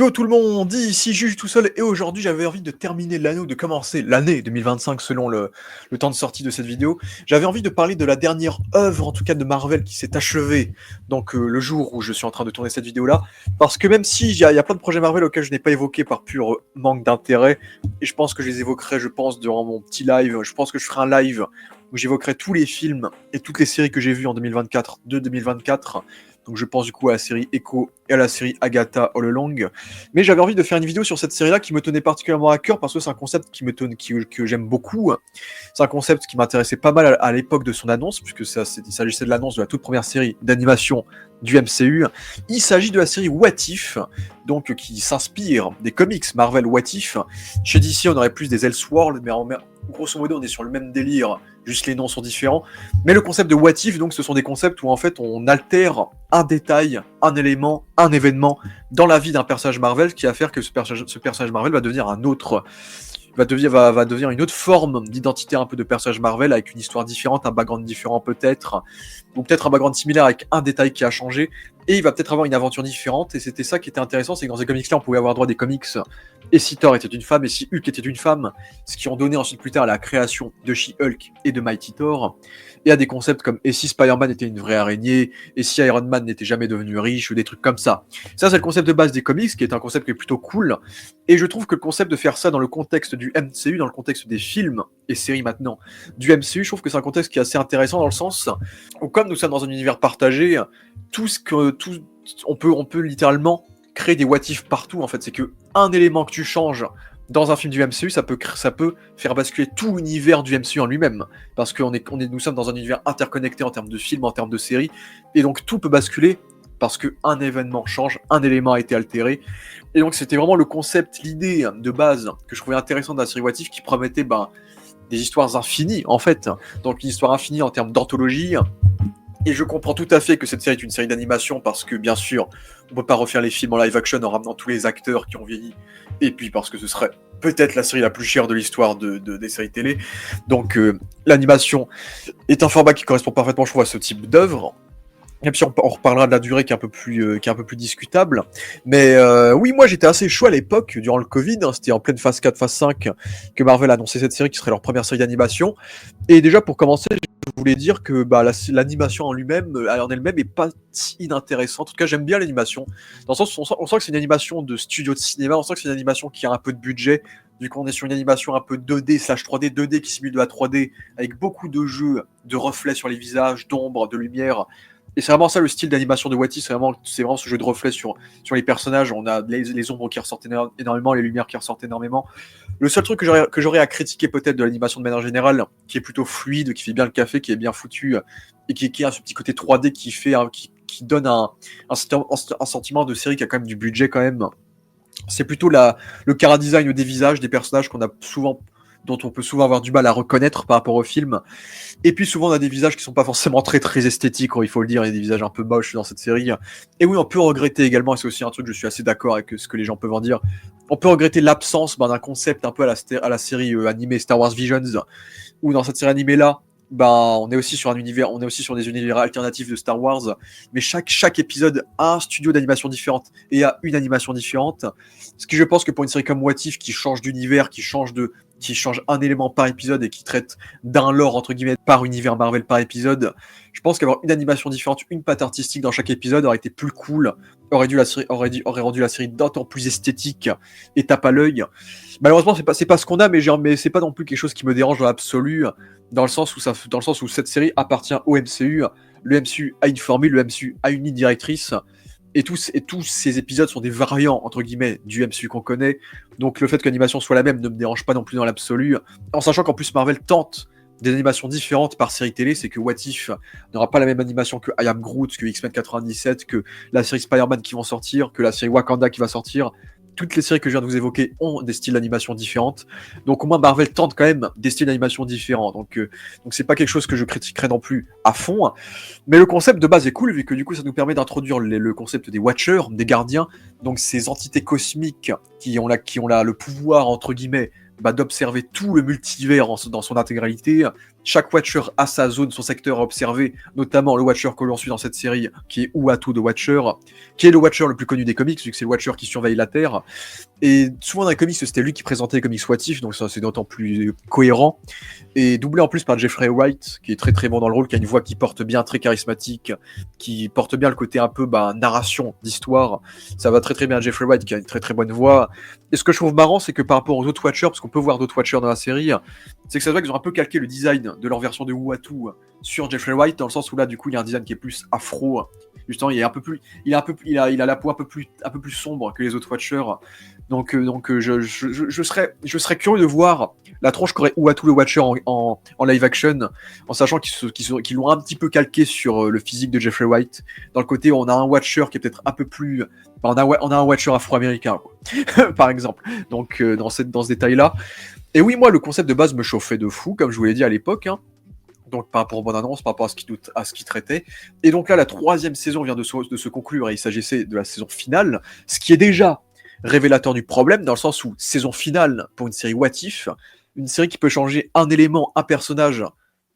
Yo tout le monde, ici Juge tout seul et aujourd'hui j'avais envie de terminer l'année ou de commencer l'année 2025 selon le temps de sortie de cette vidéo. J'avais envie de parler de la dernière œuvre en tout cas de Marvel qui s'est achevée donc le jour où je suis en train de tourner cette vidéo là. Parce que même si il y a plein de projets Marvel auxquels je n'ai pas évoqué par pur manque d'intérêt et je pense que je les évoquerai je pense durant mon petit live, je pense que je ferai un live où j'évoquerai tous les films et toutes les séries que j'ai vues en 2024 de 2024. Donc je pense du coup à la série Echo et à la série Agatha All Along. Mais j'avais envie de faire une vidéo sur cette série-là qui me tenait particulièrement à cœur parce que c'est un concept que j'aime beaucoup. C'est un concept qui m'intéressait pas mal à l'époque de son annonce, puisque il s'agissait de l'annonce de la toute première série d'animation du MCU. Il s'agit de la série What If, donc qui s'inspire des comics Marvel What If. Chez DC, on aurait plus des Elseworlds, mais grosso modo, on est sur le même délire, juste les noms sont différents. Mais le concept de What If, donc, ce sont des concepts où en fait on altère un détail, un élément, un événement dans la vie d'un personnage Marvel, qui va faire que ce personnage Marvel va devenir un autre, va devenir une autre forme d'identité un peu de personnage Marvel, avec une histoire différente, un background différent peut-être, ou peut-être un background similaire avec un détail qui a changé, et il va peut-être avoir une aventure différente, et c'était ça qui était intéressant, c'est que dans ces comics-là, on pouvait avoir droit à des comics, et si Thor était une femme, et si Hulk était une femme, ce qui ont donné ensuite plus tard la création de She-Hulk et de Mighty Thor, et à des concepts comme et si Spider-Man était une vraie araignée, et si Iron Man n'était jamais devenu riche, ou des trucs comme ça. Ça, c'est le concept de base des comics, qui est un concept qui est plutôt cool, et je trouve que le concept de faire ça dans le contexte du MCU, dans le contexte des films et séries maintenant du MCU, je trouve que c'est un contexte qui est assez intéressant dans le sens où, comme nous sommes dans un univers partagé, on peut littéralement créer des what if partout. En fait, c'est que un élément que tu changes dans un film du MCU, ça peut faire basculer tout l'univers du MCU en lui-même, parce que nous sommes dans un univers interconnecté en termes de films, en termes de séries, et donc tout peut basculer parce qu'un événement change, un élément a été altéré. Et donc c'était vraiment le concept, l'idée de base que je trouvais intéressante dans la série What If, qui promettait des histoires infinies en fait. Donc une histoire infinie en termes d'anthologie. Et je comprends tout à fait que cette série est une série d'animation parce que bien sûr, on peut pas refaire les films en live action en ramenant tous les acteurs qui ont vieilli. Et puis parce que ce serait peut-être la série la plus chère de l'histoire des séries télé. Donc l'animation est un format qui correspond parfaitement, je trouve, à ce type d'œuvre. Et puis on reparlera de la durée qui est un peu plus discutable. Mais oui, moi j'étais assez chaud à l'époque, durant le Covid, hein, c'était en pleine phase 4, phase 5, que Marvel a annoncé cette série qui serait leur première série d'animation. Et déjà pour commencer, je voulais dire que l'animation en elle-même est pas si inintéressante. En tout cas, j'aime bien l'animation. Dans le sens où on sent que c'est une animation de studio de cinéma, on sent que c'est une animation qui a un peu de budget. Du coup, on est sur une animation un peu 2D/3D, 2D qui simule de la 3D, avec beaucoup de jeux, de reflets sur les visages, d'ombre, de lumière. Et c'est vraiment ça le style d'animation de What If, c'est vraiment ce jeu de reflets sur les personnages. On a les ombres qui ressortent énormément, les lumières qui ressortent énormément. Le seul truc que j'aurais à critiquer peut-être de l'animation de manière générale, qui est plutôt fluide, qui fait bien le café, qui est bien foutu, et qui a ce petit côté 3D qui donne un sentiment de série qui a quand même du budget quand même, c'est plutôt le chara-design des visages des personnages dont on peut souvent avoir du mal à reconnaître par rapport au film. Et puis souvent on a des visages qui sont pas forcément très très esthétiques, il faut le dire, il y a des visages un peu moches dans cette série. Et oui, on peut regretter également, et c'est aussi un truc, je suis assez d'accord avec ce que les gens peuvent en dire, on peut regretter l'absence d'un concept un peu à la série animée Star Wars Visions, où dans cette série animée là, on est aussi sur des univers alternatifs de Star Wars, mais chaque épisode a un studio d'animation différente et a une animation différente. Ce qui, je pense que pour une série comme What If, qui change d'univers, qui change un élément par épisode et qui traite d'un lore entre guillemets par univers Marvel par épisode, je pense qu'avoir une animation différente, une patte artistique dans chaque épisode aurait été plus cool, aurait rendu la série d'autant plus esthétique et tape à l'œil. Malheureusement, c'est pas ce qu'on a, mais c'est pas non plus quelque chose qui me dérange dans l'absolu, dans le sens où cette série appartient au MCU. Le MCU a une formule, le MCU a une ligne directrice, et tous ces épisodes sont des variants entre guillemets du MCU qu'on connaît. Donc le fait que l'animation soit la même ne me dérange pas non plus dans l'absolu, en sachant qu'en plus Marvel tente des animations différentes par série télé. C'est que What If n'aura pas la même animation que I Am Groot, que X-Men 97, que la série Spider-Man qui vont sortir, que la série Wakanda qui va sortir. Toutes les séries que je viens de vous évoquer ont des styles d'animation différentes. Donc au moins Marvel tente quand même des styles d'animation différents. Donc c'est pas quelque chose que je critiquerai non plus à fond. Mais le concept de base est cool, vu que du coup ça nous permet d'introduire le concept des Watchers, des gardiens. Donc ces entités cosmiques qui ont le pouvoir entre guillemets d'observer tout le multivers dans son intégralité, chaque Watcher a sa zone, son secteur à observer, notamment le Watcher que l'on suit dans cette série, qui est Uatu de Watcher, qui est le Watcher le plus connu des comics, vu que c'est le Watcher qui surveille la Terre. Et souvent dans les comics, c'était lui qui présentait les comics What If, donc ça c'est d'autant plus cohérent. Et doublé en plus par Jeffrey Wright, qui est très très bon dans le rôle, qui a une voix qui porte bien, très charismatique, qui porte bien le côté un peu narration d'histoire. Ça va très très bien à Jeffrey Wright, qui a une très très bonne voix. Et ce que je trouve marrant, c'est que par rapport aux autres Watchers, parce qu'on peut voir d'autres Watchers dans la série, c'est que c'est vrai qu'ils ont un peu calqué le design de leur version de Uatu sur Jeffrey Wright, dans le sens où là, du coup, il y a un design qui est plus afro. Justement, il est un peu plus, il a la peau un peu plus sombre que les autres Watchers. Donc, je serais curieux de voir la tronche qu'aurait Uatu le Watcher en live action, en sachant qu'ils l'ont un petit peu calqué sur le physique de Jeffrey Wright. Dans le côté où on a un Watcher qui est peut-être un peu plus, on a un Watcher afro-américain, quoi. Par exemple. Donc, dans ce détail-là. Et oui, moi, le concept de base me chauffait de fou, comme je vous l'ai dit à l'époque. Donc, par rapport aux bonnes annonces, par rapport à ce qu'il traitait. Et donc là, la 3e saison vient de se conclure, et il s'agissait de la saison finale, ce qui est déjà révélateur du problème, dans le sens où saison finale pour une série What If, une série qui peut changer un élément, un personnage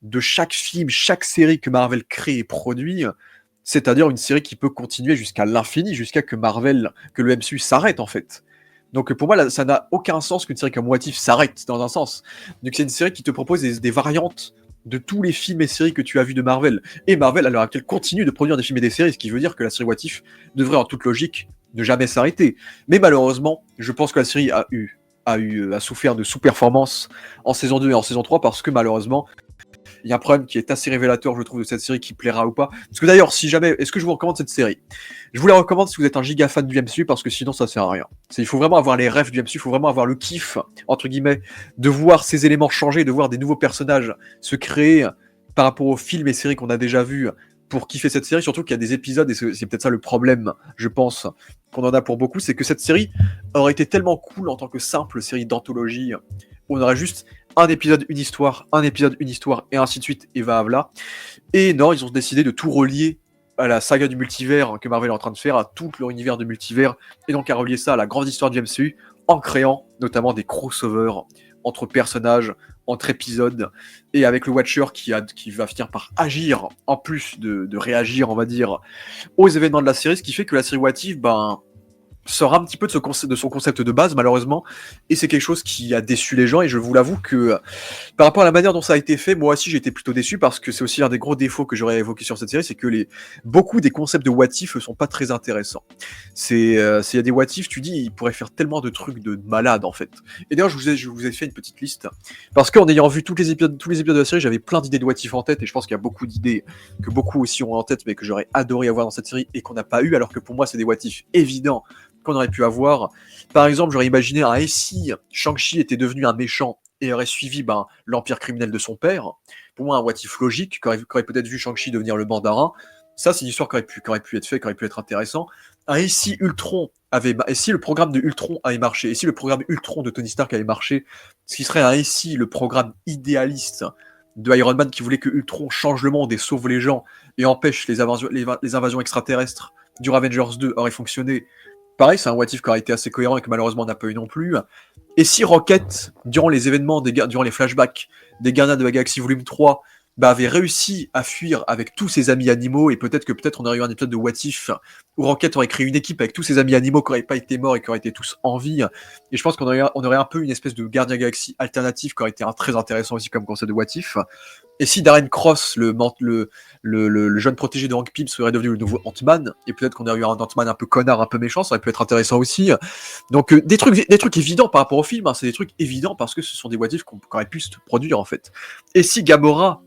de chaque film, chaque série que Marvel crée et produit, c'est-à-dire une série qui peut continuer jusqu'à l'infini, jusqu'à que le MCU s'arrête en fait. Donc pour moi, là, ça n'a aucun sens qu'une série comme What If s'arrête dans un sens. Donc c'est une série qui te propose des variantes de tous les films et séries que tu as vus de Marvel. Et Marvel, à l'heure actuelle, continue de produire des films et des séries, ce qui veut dire que la série What If devrait, en toute logique, ne jamais s'arrêter. Mais malheureusement, je pense que la série a souffert de sous-performance en saison 2 et en saison 3, parce que malheureusement, il y a un problème qui est assez révélateur, je trouve, de cette série, qui plaira ou pas. Parce que d'ailleurs, si jamais, est-ce que je vous recommande cette série? Je vous la recommande si vous êtes un giga fan du MCU, parce que sinon ça sert à rien. Il faut vraiment avoir les rêves du MCU, il faut vraiment avoir le kiff, entre guillemets, de voir ces éléments changer, de voir des nouveaux personnages se créer par rapport aux films et séries qu'on a déjà vus pour kiffer cette série, surtout qu'il y a des épisodes, et c'est peut-être ça le problème, je pense, qu'on en a pour beaucoup, c'est que cette série aurait été tellement cool en tant que simple série d'anthologie, où on aurait juste un épisode, une histoire, et ainsi de suite, et va là. Et non, ils ont décidé de tout relier à la saga du multivers que Marvel est en train de faire, à tout leur univers de multivers, et donc à relier ça à la grande histoire du MCU, en créant notamment des crossovers entre personnages, entre épisodes, et avec le Watcher qui va finir par agir, en plus de réagir, on va dire, aux événements de la série, ce qui fait que la série What If, sort un petit peu de son concept de base, malheureusement, et c'est quelque chose qui a déçu les gens, et je vous l'avoue que par rapport à la manière dont ça a été fait, moi aussi j'ai été plutôt déçu, parce que c'est aussi un des gros défauts que j'aurais évoqué sur cette série, c'est que beaucoup des concepts de What If sont pas très intéressants. Il y a des What If, tu dis, ils pourraient faire tellement de trucs de malades en fait. Et d'ailleurs, je vous ai fait une petite liste, parce qu'en ayant vu tous les épisodes de la série, j'avais plein d'idées de What If en tête, et je pense qu'il y a beaucoup d'idées que beaucoup aussi ont en tête, mais que j'aurais adoré avoir dans cette série, et qu'on n'a pas eu, alors que pour moi c'est des What If évidents qu'on aurait pu avoir. Par exemple, j'aurais imaginé si Shang-Chi était devenu un méchant et aurait suivi l'empire criminel de son père. Pour moi, un what if logique, qui aurait peut-être vu Shang-Chi devenir le mandarin. Ça, c'est une histoire qui aurait pu être faite, qui aurait pu être intéressant. Et si le programme de Ultron avait marché, et si le programme Ultron de Tony Stark avait marché, ce qui serait le programme idéaliste de Iron Man, qui voulait que Ultron change le monde et sauve les gens et empêche les invasions extraterrestres du Avengers 2, aurait fonctionné. Pareil, c'est un what if qui aurait été assez cohérent et que malheureusement on n'a pas eu non plus. Et si Rocket, durant les événements, durant les flashbacks des Gardiens de la Galaxie Volume 3, avait réussi à fuir avec tous ses amis animaux, et peut-être on aurait eu un épisode de What If où Rocket aurait créé une équipe avec tous ses amis animaux qui n'auraient pas été morts et qui auraient été tous en vie. Et je pense qu'on aurait un peu une espèce de Gardien Galaxy alternatif qui aurait été très intéressant aussi comme concept de What If. Et si Darren Cross, le jeune protégé de Hank Pym, serait devenu le nouveau Ant-Man, et peut-être qu'on aurait eu un Ant-Man un peu connard, un peu méchant, ça aurait pu être intéressant aussi. Donc des trucs évidents par rapport au film, c'est des trucs évidents parce que ce sont des what if qu'on aurait pu se produire en fait. Et si Gamora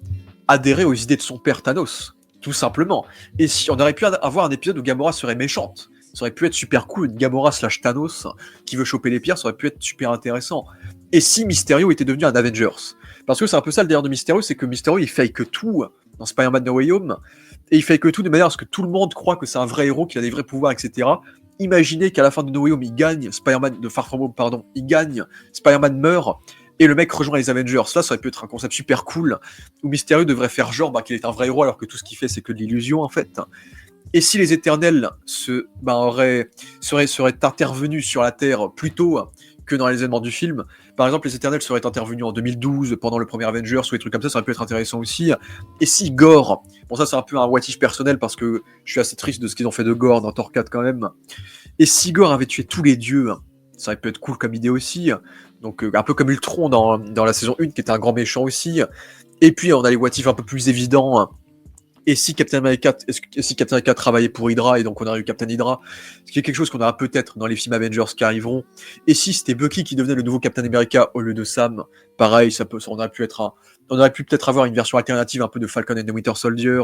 adhérait aux idées de son père Thanos, tout simplement. Et si on aurait pu avoir un épisode où Gamora serait méchante, ça aurait pu être super cool, une Gamora / Thanos qui veut choper les pierres, ça aurait pu être super intéressant. Et si Mysterio était devenu un Avengers, parce que c'est un peu ça le délire de Mysterio, c'est que Mysterio il fake tout dans Spider-Man No Way Home, et il fake tout de manière à ce que tout le monde croit que c'est un vrai héros, qu'il a des vrais pouvoirs, etc. Imaginez qu'à la fin de No Way Home, il gagne de Far From Home, pardon, il gagne, Spider-Man meurt, et le mec rejoint les Avengers. Là, ça aurait pu être un concept super cool, où Mysterio devrait faire genre qu'il est un vrai héros, alors que tout ce qu'il fait, c'est que de l'illusion, en fait. Et si les Éternels seraient intervenus sur la Terre plus tôt que dans les événements du film, Par exemple, les Éternels seraient intervenus en 2012 pendant le premier Avengers ou des trucs comme ça aurait pu être intéressant aussi. Et si Gore, bon ça c'est un peu un what if personnel parce que je suis assez triste de ce qu'ils ont fait de Gore dans Thor 4 quand même. Et si Gore avait tué tous les dieux, ça aurait pu être cool comme idée aussi. Donc un peu comme Ultron dans la saison 1 qui était un grand méchant aussi. Et puis on a les what if un peu plus évidents. Et si Captain America travaillait pour Hydra, et donc on aurait eu Captain Hydra, ce qui est quelque chose qu'on aura peut-être dans les films Avengers qui arriveront. Et si c'était Bucky qui devenait le nouveau Captain America au lieu de Sam, pareil, on aurait pu peut-être avoir une version alternative un peu de Falcon and the Winter Soldier.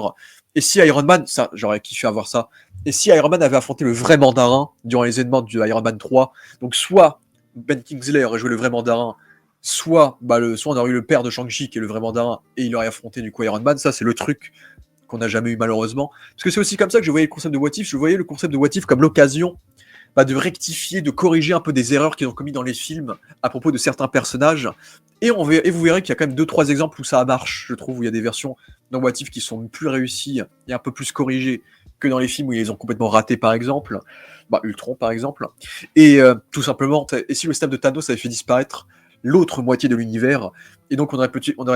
Et si Iron Man, ça, j'aurais kiffé avoir ça. Et si Iron Man avait affronté le vrai mandarin durant les événements du Iron Man 3, donc soit Ben Kingsley aurait joué le vrai mandarin, soit on aurait eu le père de Shang-Chi qui est le vrai mandarin, et il aurait affronté du coup Iron Man, ça c'est le truc qu'on n'a jamais eu malheureusement. Parce que c'est aussi comme ça que je voyais le concept de What If. Je voyais le concept de What If comme l'occasion de rectifier, de corriger un peu des erreurs qu'ils ont commises dans les films à propos de certains personnages. Et vous verrez qu'il y a quand même 2-3 exemples où ça marche, je trouve, où il y a des versions dans What If qui sont plus réussies et un peu plus corrigées que dans les films où ils les ont complètement ratés, par exemple. Ultron, par exemple. Et tout simplement, et si le snap de Thanos avait fait disparaître l'autre moitié de l'univers, et donc on aurait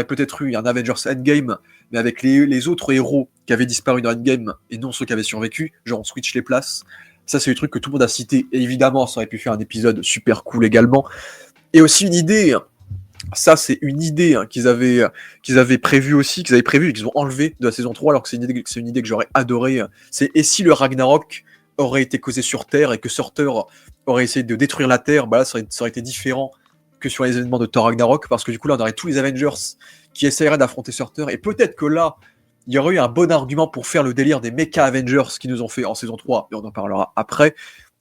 peut-être eu un Avengers Endgame, mais avec les autres héros qui avaient disparu dans Endgame, et non ceux qui avaient survécu, genre on switch les places. Ça c'est le truc que tout le monde a cité, et évidemment ça aurait pu faire un épisode super cool également. Et aussi une idée, ça c'est une idée qu'ils avaient prévu aussi, et qu'ils ont enlevé de la saison 3, alors que c'est une idée que j'aurais adoré. C'est et si le Ragnarok aurait été causé sur Terre, et que Surtur aurait essayé de détruire la Terre, là ça aurait été différent que sur les événements de Thor Ragnarok, parce que du coup là on aurait tous les Avengers qui essaieraient d'affronter Surtur, et peut-être que là il y aurait eu un bon argument pour faire le délire des Mecha Avengers qui nous ont fait en saison 3, et on en parlera après.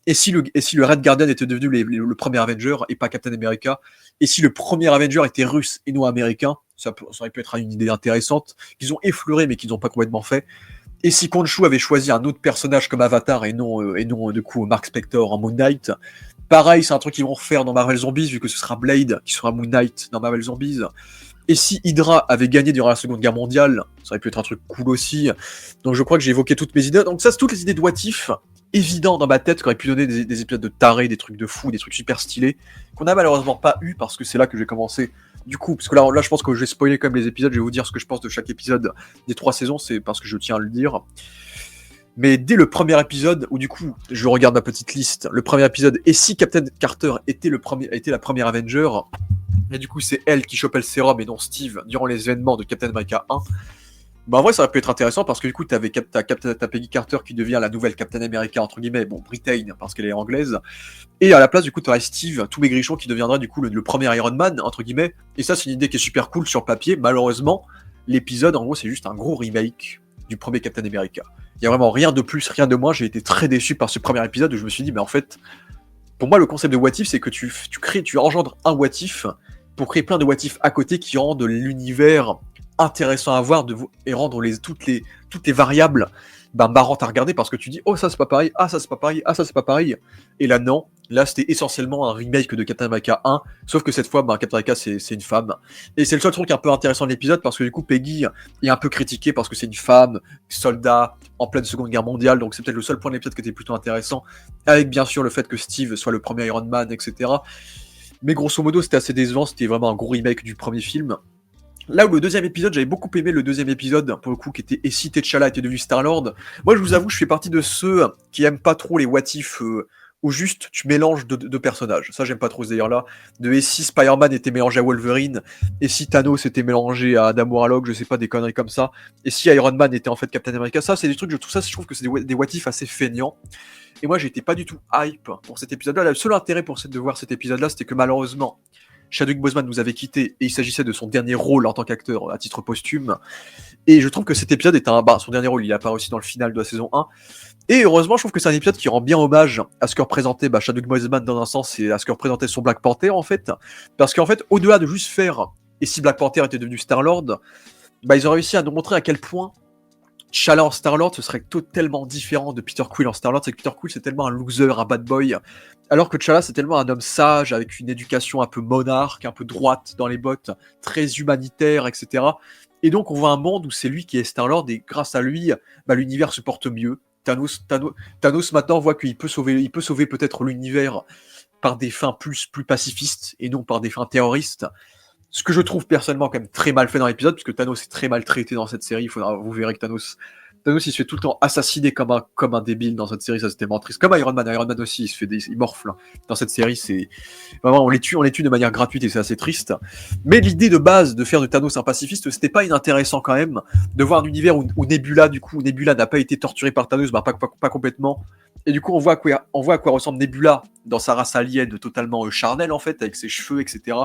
Et si le Red Guardian était devenu le premier Avenger et pas Captain America, et si le premier Avenger était russe et non américain, ça aurait pu être une idée intéressante qu'ils ont effleuré mais qu'ils n'ont pas complètement fait. Et si Khonshu avait choisi un autre personnage comme Avatar et non du coup Mark Spector en Moon Knight, pareil, c'est un truc qu'ils vont refaire dans Marvel Zombies, vu que ce sera Blade qui sera Moon Knight dans Marvel Zombies. Et si Hydra avait gagné durant la Seconde Guerre mondiale, ça aurait pu être un truc cool aussi. Donc je crois que j'ai évoqué toutes mes idées. Donc ça, c'est toutes les idées de What If, évident dans ma tête, qui auraient pu donner des épisodes de tarés, des trucs de fous, des trucs super stylés, qu'on n'a malheureusement pas eu, parce que c'est là que j'ai commencé. Du coup, parce que là je pense que je vais spoiler quand même les épisodes, je vais vous dire ce que je pense de chaque épisode des 3 saisons, c'est parce que je tiens à le dire. Mais dès le premier épisode, où du coup, je regarde ma petite liste, le premier épisode, et si Captain Carter était la première Avenger, et du coup c'est elle qui chopait le sérum et non Steve durant les événements de Captain America 1, en vrai ça aurait pu être intéressant parce que du coup t'as Peggy Carter qui devient la nouvelle Captain America entre guillemets, Britain parce qu'elle est anglaise, et à la place du coup t'aurais Steve tout maigrichon qui deviendrait du coup le premier Iron Man entre guillemets, et ça c'est une idée qui est super cool sur le papier. Malheureusement l'épisode en gros c'est juste un gros remake du premier Captain America. Il y a vraiment rien de plus, rien de moins. J'ai été très déçu par ce premier épisode où je me suis dit mais en fait pour moi le concept de What If c'est que tu engendres un What If pour créer plein de what if à côté qui rendent l'univers intéressant à voir et rendre toutes les variables marrantes à regarder, parce que tu dis oh ça c'est pas pareil, ah ça c'est pas pareil, ah ça c'est pas pareil, et là non, là c'était essentiellement un remake de Captain America 1, sauf que cette fois Captain America c'est une femme, et c'est le seul truc un peu intéressant de l'épisode, parce que du coup Peggy est un peu critiquée parce que c'est une femme soldat en pleine Seconde Guerre mondiale, donc c'est peut-être le seul point de l'épisode qui était plutôt intéressant, avec bien sûr le fait que Steve soit le premier Iron Man, etc. Mais grosso modo, c'était assez décevant, c'était vraiment un gros remake du premier film. Là où le deuxième épisode, j'avais beaucoup aimé le deuxième épisode, pour le coup, qui était et si T'Challa était devenu Star-Lord. Moi, je vous avoue, je fais partie de ceux qui aiment pas trop les what if où juste tu mélanges deux personnages. Ça, j'aime pas trop ce délire-là. Et si Spider-Man était mélangé à Wolverine, et si Thanos était mélangé à Adam Warlock, je sais pas, des conneries comme ça, et si Iron Man était en fait Captain America, ça, c'est des trucs, tout ça, je trouve que c'est des what if assez feignants. Et moi, j'étais pas du tout hype pour cet épisode-là. Le seul intérêt de voir cet épisode-là, c'était que malheureusement, Chadwick Boseman nous avait quittés, et il s'agissait de son dernier rôle en tant qu'acteur à titre posthume. Et je trouve que cet épisode est son dernier rôle, il apparaît aussi dans le final de la saison 1. Et heureusement, je trouve que c'est un épisode qui rend bien hommage à ce que représentait Chadwick Boseman dans un sens, et à ce que représentait son Black Panther en fait. Parce qu'en fait, au-delà de juste faire et si Black Panther était devenu Star-Lord, ils ont réussi à nous montrer à quel point T'Challa en Star-Lord, ce serait totalement différent de Peter Quill en Star-Lord. C'est que Peter Quill, c'est tellement un loser, un bad boy, alors que T'Challa, c'est tellement un homme sage, avec une éducation un peu monarque, un peu droite dans les bottes, très humanitaire, etc. Et donc, on voit un monde où c'est lui qui est Star-Lord, et grâce à lui, l'univers se porte mieux. Thanos maintenant voit qu'il peut sauver peut-être l'univers par des fins plus pacifistes et non par des fins terroristes. Ce que je trouve personnellement quand même très mal fait dans l'épisode, puisque Thanos est très mal traité dans cette série. Vous verrez que Thanos il se fait tout le temps assassiner comme un débile dans cette série, ça c'était vraiment triste. Comme Iron Man aussi, il morfle. Dans cette série, c'est vraiment on les tue de manière gratuite et c'est assez triste. Mais l'idée de base de faire de Thanos un pacifiste, c'était pas inintéressant quand même de voir un univers où Nebula n'a pas été torturé par Thanos, pas complètement. Et du coup, on voit à quoi ressemble Nebula dans sa race alien totalement charnelle en fait, avec ses cheveux, etc.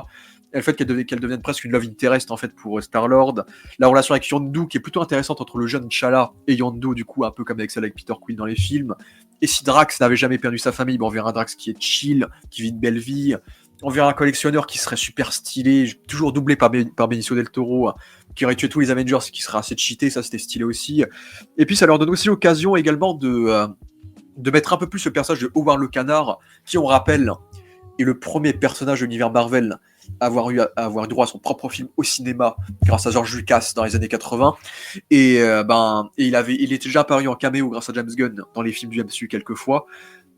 Et le fait qu'elle devienne presque une love interest en fait pour Star-Lord, la relation avec Yondu qui est plutôt intéressante entre le jeune T'Challa et Yondu, du coup un peu comme avec celle avec Peter Quill dans les films. Et si Drax n'avait jamais perdu sa famille, on verra un Drax qui est chill, qui vit une belle vie. On verra un collectionneur qui serait super stylé, toujours doublé par Benicio del Toro, qui aurait tué tous les Avengers, qui serait assez cheaté, ça c'était stylé aussi. Et puis ça leur donne aussi l'occasion également de mettre un peu plus le personnage de Howard le Canard, qui on rappelle est le premier personnage de l'univers Marvel à avoir eu droit à son propre film au cinéma grâce à George Lucas dans les années 80 et il était déjà apparu en caméo grâce à James Gunn dans les films du MCU quelques fois,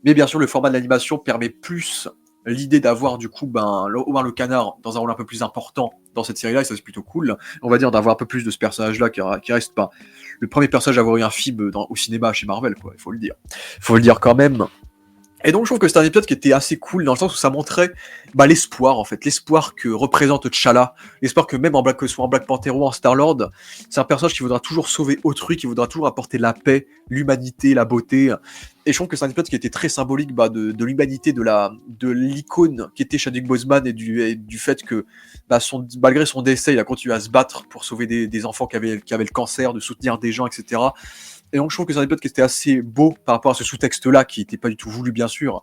mais bien sûr le format de l'animation permet plus l'idée d'avoir du coup Howard le Canard dans un rôle un peu plus important dans cette série là, et ça c'est plutôt cool, on va dire, d'avoir un peu plus de ce personnage là qui reste pas le premier personnage à avoir eu un film au cinéma chez Marvel, quoi, il faut le dire quand même. Et donc je trouve que c'était un épisode qui était assez cool dans le sens où ça montrait l'espoir en fait, l'espoir que représente T'Challa, l'espoir que même que ce soit en Black Panther ou en Star-Lord, c'est un personnage qui voudra toujours sauver autrui, qui voudra toujours apporter la paix, l'humanité, la beauté. Et je trouve que c'est un épisode qui était très symbolique de l'humanité, de l'icône qui était Chadwick Boseman et du fait que malgré son décès, il a continué à se battre pour sauver des enfants qui avaient le cancer, de soutenir des gens, etc. Et donc je trouve que c'est un épisode qui était assez beau par rapport à ce sous-texte-là, qui n'était pas du tout voulu bien sûr.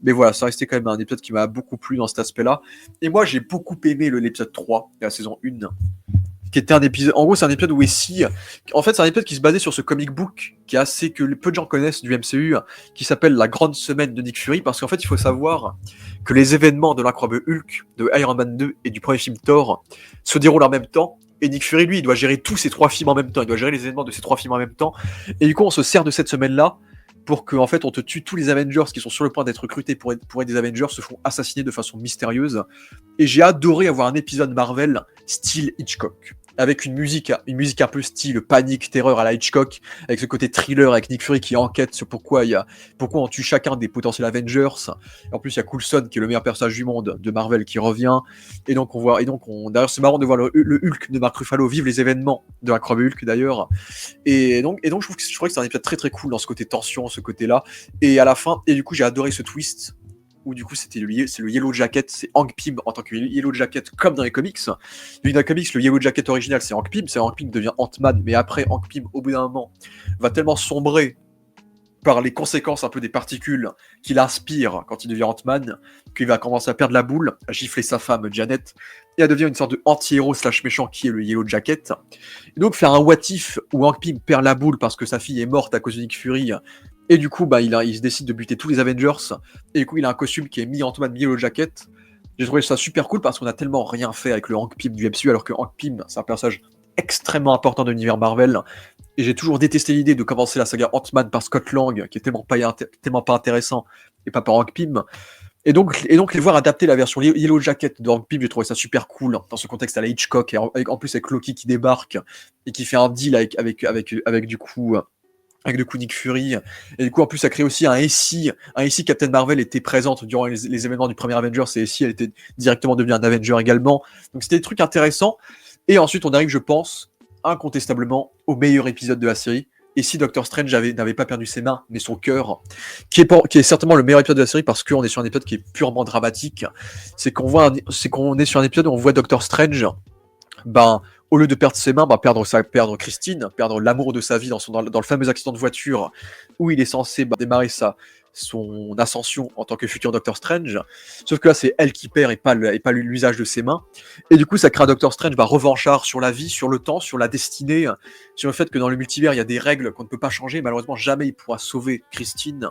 Mais voilà, ça restait quand même un épisode qui m'a beaucoup plu dans cet aspect-là. Et moi j'ai beaucoup aimé l'épisode 3 de la saison 1, qui était un épisode... En gros c'est un épisode où en fait c'est un épisode qui se basait sur ce comic book que peu de gens connaissent du MCU, qui s'appelle La Grande Semaine de Nick Fury, parce qu'en fait il faut savoir que les événements de l'incroyable Hulk, de Iron Man 2 et du premier film Thor se déroulent en même temps. Et Nick Fury, lui, il doit gérer tous ces 3 films en même temps. Il doit gérer les événements de ces 3 films en même temps. Et du coup, on se sert de cette semaine-là pour qu'en fait, on te tue tous les Avengers qui sont sur le point d'être recrutés pour être des Avengers, se font assassiner de façon mystérieuse. Et j'ai adoré avoir un épisode Marvel style Hitchcock, avec une musique un peu style panique, terreur à la Hitchcock, avec ce côté thriller, avec Nick Fury qui enquête sur pourquoi on tue chacun des potentiels Avengers. En plus, il y a Coulson qui est le meilleur personnage du monde de Marvel qui revient. Et donc d'ailleurs, c'est marrant de voir le Hulk de Mark Ruffalo vivre les événements de l'incroyable Hulk d'ailleurs. Et donc je trouvais que c'est un épisode très très cool dans ce côté tension, ce côté-là. Et à la fin, et du coup, j'ai adoré ce twist où du coup c'est le Yellow Jacket, c'est Hank Pym en tant que Yellow Jacket comme dans les comics. Dans les comics, le Yellow Jacket original c'est Hank Pym qui devient Ant-Man, mais après Hank Pym au bout d'un moment va tellement sombrer par les conséquences un peu des particules qu'il inspire quand il devient Ant-Man, qu'il va commencer à perdre la boule, à gifler sa femme Janet, et à devenir une sorte de anti-héros / méchant qui est le Yellow Jacket. Et donc faire un what if où Hank Pym perd la boule parce que sa fille est morte à cause de Nick Fury, et du coup il se décide de buter tous les Avengers, et du coup il a un costume qui est mi-Ant-Man, mi-Yellow Jacket. J'ai trouvé ça super cool parce qu'on a tellement rien fait avec le Hank Pym du MCU, alors que Hank Pym c'est un personnage extrêmement important de l'univers Marvel. Et j'ai toujours détesté l'idée de commencer la saga Ant-Man par Scott Lang, qui est tellement pas intéressant, et pas par Hank Pym. Et donc les voir adapter la version Yellow Jacket de Hank Pym, j'ai trouvé ça super cool, dans ce contexte à la Hitchcock, et en plus avec Loki qui débarque, et qui fait un deal avec du coup Nick Fury. Et du coup en plus ça crée aussi un SI Captain Marvel était présente durant les événements du premier Avengers, et SI elle était directement devenue un Avenger également. Donc c'était des trucs intéressants. Et ensuite on arrive, je pense, incontestablement au meilleur épisode de la série. Et si Doctor Strange n'avait pas perdu ses mains, mais son cœur, qui est certainement le meilleur épisode de la série parce qu'on est sur un épisode qui est purement dramatique, c'est qu'on est sur un épisode où on voit Doctor Strange, au lieu de perdre ses mains, perdre Christine, perdre l'amour de sa vie dans le fameux accident de voiture où il est censé démarrer son ascension en tant que futur Doctor Strange. Sauf que là, c'est elle qui perd et pas l'usage de ses mains. Et du coup, ça crée un Doctor Strange revanchard sur la vie, sur le temps, sur la destinée, sur le fait que dans le multivers, il y a des règles qu'on ne peut pas changer. Malheureusement, jamais il pourra sauver Christine.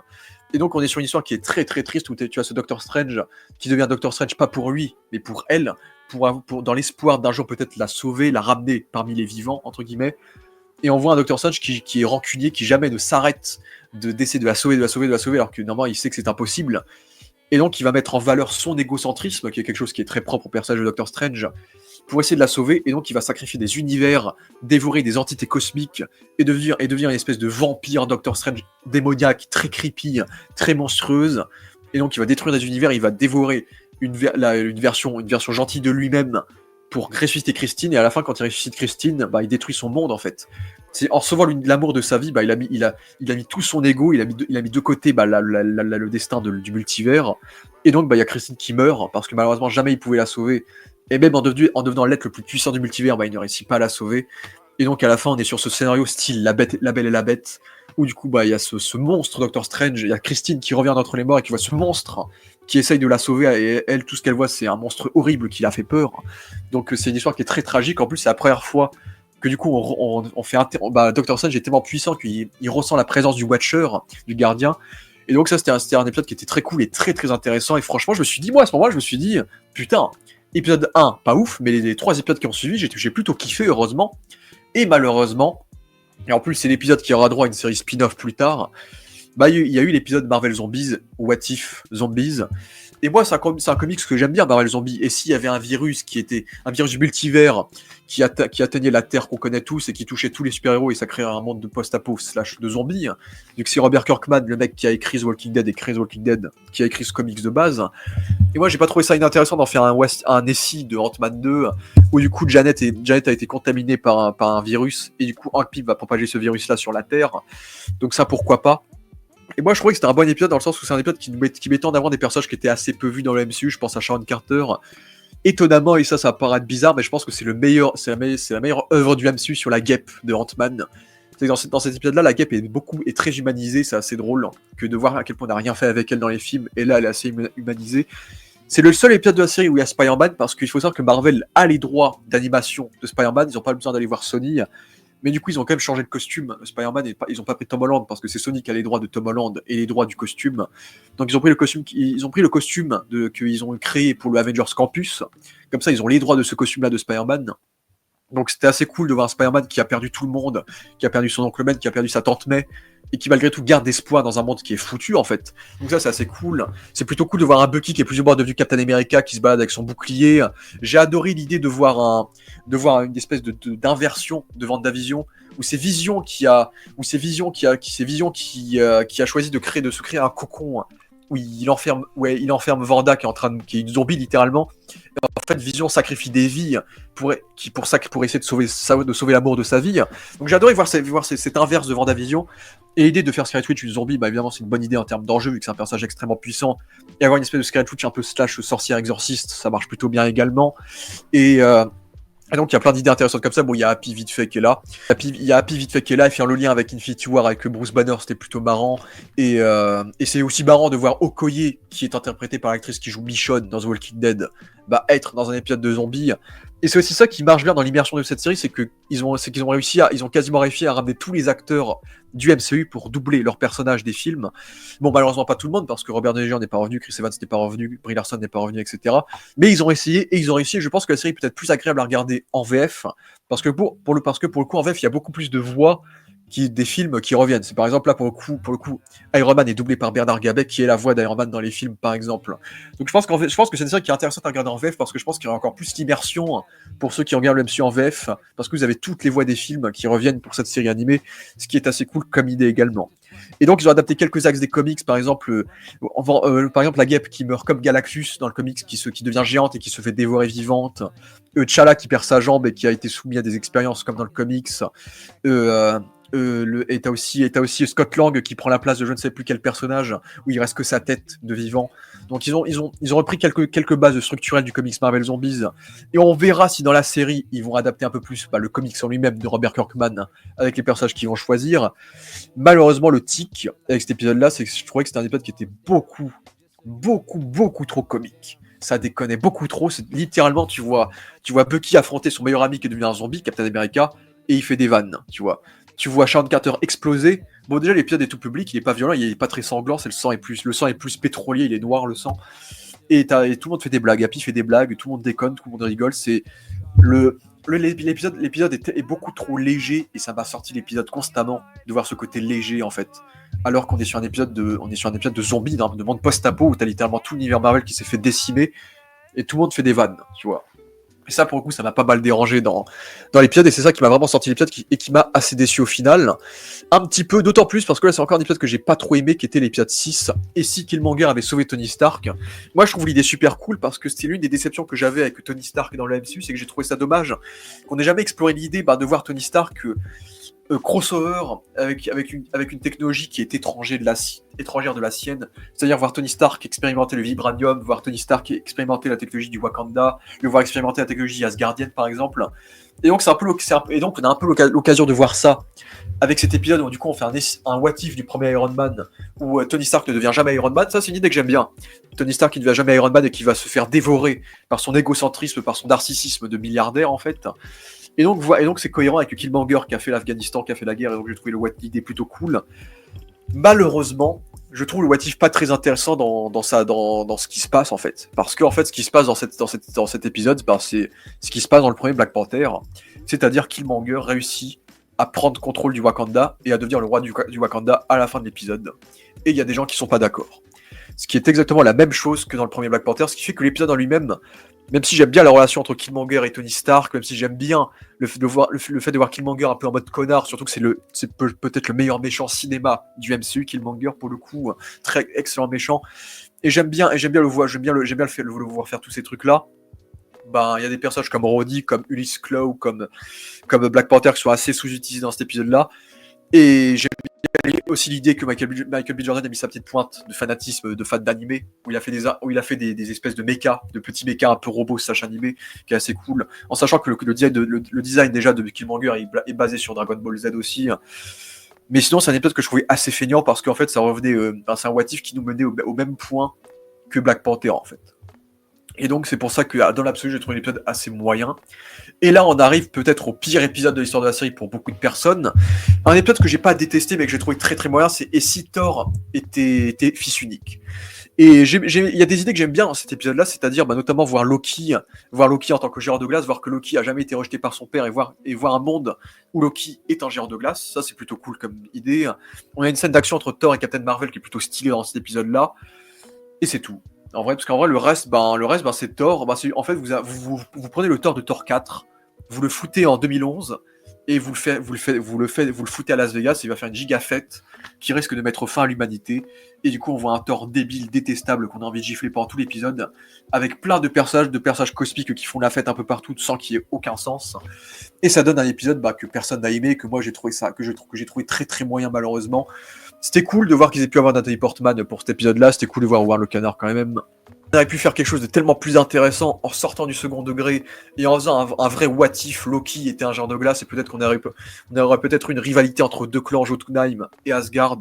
Et donc, on est sur une histoire qui est très très triste où tu as ce Doctor Strange qui devient Doctor Strange pas pour lui, mais pour elle, dans l'espoir d'un jour peut-être la sauver, la ramener parmi les vivants, entre guillemets. Et on voit un Doctor Strange qui est rancunier, qui jamais ne s'arrête d'essayer de la sauver, alors que normalement il sait que c'est impossible. Et donc, il va mettre en valeur son égocentrisme, qui est quelque chose qui est très propre au personnage de Doctor Strange, pour essayer de la sauver. Et donc, il va sacrifier des univers, dévorer des entités cosmiques, et devenir une espèce de vampire Doctor Strange démoniaque, très creepy, très monstrueuse. Et donc, il va détruire des univers, il va dévorer une version gentille de lui-même pour ressusciter Christine. Et à la fin, quand il ressuscite Christine, bah, il détruit son monde, en fait. C'est en recevant l'amour de sa vie, bah, il a mis tout son ego, il a mis de côté bah, le destin du multivers. Et donc, bah, il y a Christine qui meurt, parce que malheureusement, jamais il pouvait la sauver. Et même en devenant l'être le plus puissant du multivers, bah, il ne réussit pas à la sauver. Et donc, à la fin, on est sur ce scénario style La Belle et la Bête, où du coup, bah, il y a ce monstre Doctor Strange, il y a Christine qui revient d'entre les morts et qui voit ce monstre qui essaye de la sauver, et elle, tout ce qu'elle voit, c'est un monstre horrible qui la fait peur. Donc, c'est une histoire qui est très tragique. En plus, c'est la première fois que du coup, on fait Doctor Strange est tellement puissant qu'il ressent la présence du Watcher, du gardien. Et donc, ça, c'était un épisode qui était très cool et très très intéressant. Et franchement, je me suis dit, moi, à ce moment-là, je me suis dit, putain, épisode 1, pas ouf, mais les 3 épisodes qui ont suivi, j'ai plutôt kiffé, heureusement. Et malheureusement, et en plus, c'est l'épisode qui aura droit à une série spin-off plus tard, bah, il y a eu l'épisode Marvel Zombies, What If Zombies. Et moi, c'est un comics que j'aime bien, Marvel Zombies. Et s'il y avait un virus qui était un virus multivers qui atteignait la Terre qu'on connaît tous et qui touchait tous les super-héros, et ça créerait un monde de post-apo / de zombies, vu que c'est Robert Kirkman, le mec qui a écrit The Walking Dead et créé The Walking Dead, qui a écrit ce comics de base. Et moi, j'ai pas trouvé ça inintéressant d'en faire un essai de Ant-Man 2, où du coup, Janet a été contaminée par un virus, et du coup, Hank Pym va propager ce virus-là sur la Terre. Donc ça, pourquoi pas. Et moi, je trouvais que c'était un bon épisode dans le sens où c'est un épisode qui mettait en avant des personnages qui étaient assez peu vus dans le MCU. Je pense à Sharon Carter. Étonnamment, et ça va paraître bizarre, mais je pense que c'est la meilleure œuvre du MCU sur la guêpe de Ant-Man. C'est que dans cet épisode-là, la guêpe est très humanisée. C'est assez drôle que de voir à quel point on n'a rien fait avec elle dans les films. Et là, elle est assez humanisée. C'est le seul épisode de la série où il y a Spider-Man, parce qu'il faut savoir que Marvel a les droits d'animation de Spider-Man. Ils n'ont pas besoin d'aller voir Sony. Mais du coup, ils ont quand même changé de costume. Spider-Man, ils n'ont pas pris Tom Holland parce que c'est Sony qui a les droits de Tom Holland et les droits du costume. Donc ils ont pris le costume qu'ils ont créé pour le Avengers Campus. Comme ça, ils ont les droits de ce costume-là de Spider-Man. Donc c'était assez cool de voir un Spider-Man qui a perdu tout le monde, qui a perdu son oncle Ben, qui a perdu sa tante May, et qui malgré tout garde espoir dans un monde qui est foutu en fait. Donc ça c'est assez cool. C'est plutôt cool de voir un Bucky qui est plus ou moins devenu Captain America, qui se balade avec son bouclier. J'ai adoré l'idée de voir une espèce d'inversion de WandaVision, où c'est Vision qui a choisi de se créer un cocon où il enferme Wanda qui est une zombie littéralement. Et en fait, Vision sacrifie des vies pour essayer de sauver l'amour de sa vie. Donc j'ai adoré voir cet inverse de WandaVision. Et l'idée de faire Scarlet Witch une zombie, bah évidemment c'est une bonne idée en termes d'enjeu vu que c'est un personnage extrêmement puissant. Et avoir une espèce de Scarlet Witch un peu slash sorcière exorciste, ça marche plutôt bien également. Et donc il y a plein d'idées intéressantes comme ça. Bon, il y a Happy vite fait qui est là. Il y a Happy vite fait qui est là, et faire le lien avec Infinity War avec Bruce Banner, c'était plutôt marrant. Et c'est aussi marrant de voir Okoye, qui est interprété par l'actrice qui joue Michonne dans The Walking Dead, bah, être dans un épisode de zombies. Et c'est aussi ça qui marche bien dans l'immersion de cette série, c'est qu'ils ont quasiment réussi à ramener tous les acteurs du MCU pour doubler leurs personnages des films. Bon, malheureusement pas tout le monde, parce que Robert Downey Jr. n'est pas revenu, Chris Evans n'est pas revenu, Brie Larson n'est pas revenu, etc. Mais ils ont essayé, et ils ont réussi, et je pense que la série est peut-être plus agréable à regarder en VF, parce que pour le coup, en VF, il y a beaucoup plus de voix des films qui reviennent. C'est par exemple là pour le coup, Iron Man est doublé par Bernard Gabet, qui est la voix d'Iron Man dans les films, par exemple. Donc je pense que c'est une série qui est intéressante à regarder en VF, parce que je pense qu'il y aura encore plus d'immersion pour ceux qui regardent le MCU en VF, parce que vous avez toutes les voix des films qui reviennent pour cette série animée, ce qui est assez cool comme idée également. Et donc ils ont adapté quelques axes des comics, par exemple la guêpe qui meurt comme Galactus dans le comics, qui devient géante et qui se fait dévorer vivante, T'Challa qui perd sa jambe et qui a été soumis à des expériences comme dans le comics, et t'as aussi Scott Lang qui prend la place de je ne sais plus quel personnage, où il reste que sa tête de vivant. Donc ils ont repris quelques bases structurelles du comics Marvel Zombies, et on verra si dans la série ils vont adapter un peu plus le comics en lui-même de Robert Kirkman avec les personnages qu'ils vont choisir. Malheureusement, le tic avec cet épisode-là, c'est que je trouvais que c'était un épisode qui était beaucoup trop comique. Ça déconnait beaucoup trop. C'est littéralement, tu vois Bucky affronter son meilleur ami qui est devenu un zombie, Captain America, et il fait des vannes, tu vois. Tu vois Sharon Carter exploser. Bon, déjà, l'épisode est tout public, il est pas violent, il est pas très sanglant, le sang est plus pétrolier, il est noir, le sang. Et tout le monde fait des blagues, Happy fait des blagues, tout le monde déconne, tout le monde rigole. C'est l'épisode est beaucoup trop léger et ça m'a sorti l'épisode constamment de voir ce côté léger en fait. Alors qu'on est sur un épisode de zombies, de monde post-apo où t'as littéralement tout l'univers Marvel qui s'est fait décimer et tout le monde fait des vannes, tu vois. Et ça, pour le coup, ça m'a pas mal dérangé dans l'épisode, et c'est ça qui m'a vraiment sorti l'épisode et qui m'a assez déçu au final. Un petit peu, d'autant plus, parce que là, c'est encore un épisode que j'ai pas trop aimé, qui était l'épisode 6, et si Killmonger avait sauvé Tony Stark. Moi, je trouve l'idée super cool, parce que c'était l'une des déceptions que j'avais avec Tony Stark dans le MCU, c'est que j'ai trouvé ça dommage qu'on n'ait jamais exploré l'idée de voir Tony Stark crossover avec une technologie qui est étrangère de la sienne, c'est-à-dire voir Tony Stark expérimenter le vibranium, voir Tony Stark expérimenter la technologie du Wakanda, le voir expérimenter la technologie asgardienne par exemple. Et donc on a un peu l'occasion de voir ça avec cet épisode où du coup on fait un what if du premier Iron Man où Tony Stark ne devient jamais Iron Man. Ça, c'est une idée que j'aime bien. Tony Stark qui ne devient jamais Iron Man et qui va se faire dévorer par son égocentrisme, par son narcissisme de milliardaire en fait. Et donc c'est cohérent avec Killmonger qui a fait l'Afghanistan, qui a fait la guerre, et donc j'ai trouvé l'idée plutôt cool. Malheureusement, je trouve le what if pas très intéressant dans ce qui se passe en fait. Parce que en fait, ce qui se passe dans cet épisode, c'est ce qui se passe dans le premier Black Panther, c'est-à-dire Killmonger réussit à prendre contrôle du Wakanda et à devenir le roi du Wakanda à la fin de l'épisode. Et il y a des gens qui sont pas d'accord. Ce qui est exactement la même chose que dans le premier Black Panther, ce qui fait que l'épisode en lui-même, même si j'aime bien la relation entre Killmonger et Tony Stark, même si j'aime bien le fait de voir Killmonger un peu en mode connard, surtout que c'est peut-être le meilleur méchant cinéma du MCU, Killmonger pour le coup, très excellent méchant. Et j'aime bien le voir, j'aime bien le voir faire tous ces trucs là. Ben il y a des personnages comme Rhodey, comme Ulysse Klaue, comme Black Panther qui sont assez sous-utilisés dans cet épisode là. Et j'aime bien aussi l'idée que Michael B. Jordan a mis sa petite pointe de fanatisme, de fan d'animé, où il a fait des espèces de mechas, de petits mechas un peu robots slash animés, qui est assez cool, en sachant que le design déjà de Killmonger est basé sur Dragon Ball Z aussi. Mais sinon, c'est un épisode que je trouvais assez feignant, parce qu'en fait, ça revenait, c'est un what if qui nous menait au même point que Black Panther, en fait. Et donc c'est pour ça que dans l'absolu j'ai trouvé l'épisode assez moyen. Et là on arrive peut-être au pire épisode de l'histoire de la série pour beaucoup de personnes. Un épisode que j'ai pas détesté mais que j'ai trouvé très très moyen, c'est Et si Thor était fils unique. Et il y a des idées que j'aime bien dans cet épisode-là, c'est-à-dire notamment voir Loki en tant que géant de glace, voir que Loki a jamais été rejeté par son père et voir un monde où Loki est un géant de glace. Ça c'est plutôt cool comme idée. On a une scène d'action entre Thor et Captain Marvel qui est plutôt stylée dans cet épisode-là. Et c'est tout. En vrai, parce qu'en vrai, le reste, c'est Thor. En fait, vous prenez le Thor de Thor 4, vous le foutez en 2011, et vous le foutez à Las Vegas, et il va faire une giga fête qui risque de mettre fin à l'humanité. Et du coup, on voit un Thor débile, détestable, qu'on a envie de gifler pendant tout l'épisode, avec plein de personnages cosmiques qui font la fête un peu partout, sans qu'il y ait aucun sens. Et ça donne un épisode que personne n'a aimé, que moi j'ai trouvé très très moyen malheureusement. C'était cool de voir qu'ils aient pu avoir Nathalie Portman pour cet épisode-là, c'était cool de voir Howard le Canard quand même. On aurait pu faire quelque chose de tellement plus intéressant en sortant du second degré et en faisant un vrai what if. Loki était un genre de glace et peut-être qu'on aurait peut-être une rivalité entre deux clans, Jotunheim et Asgard.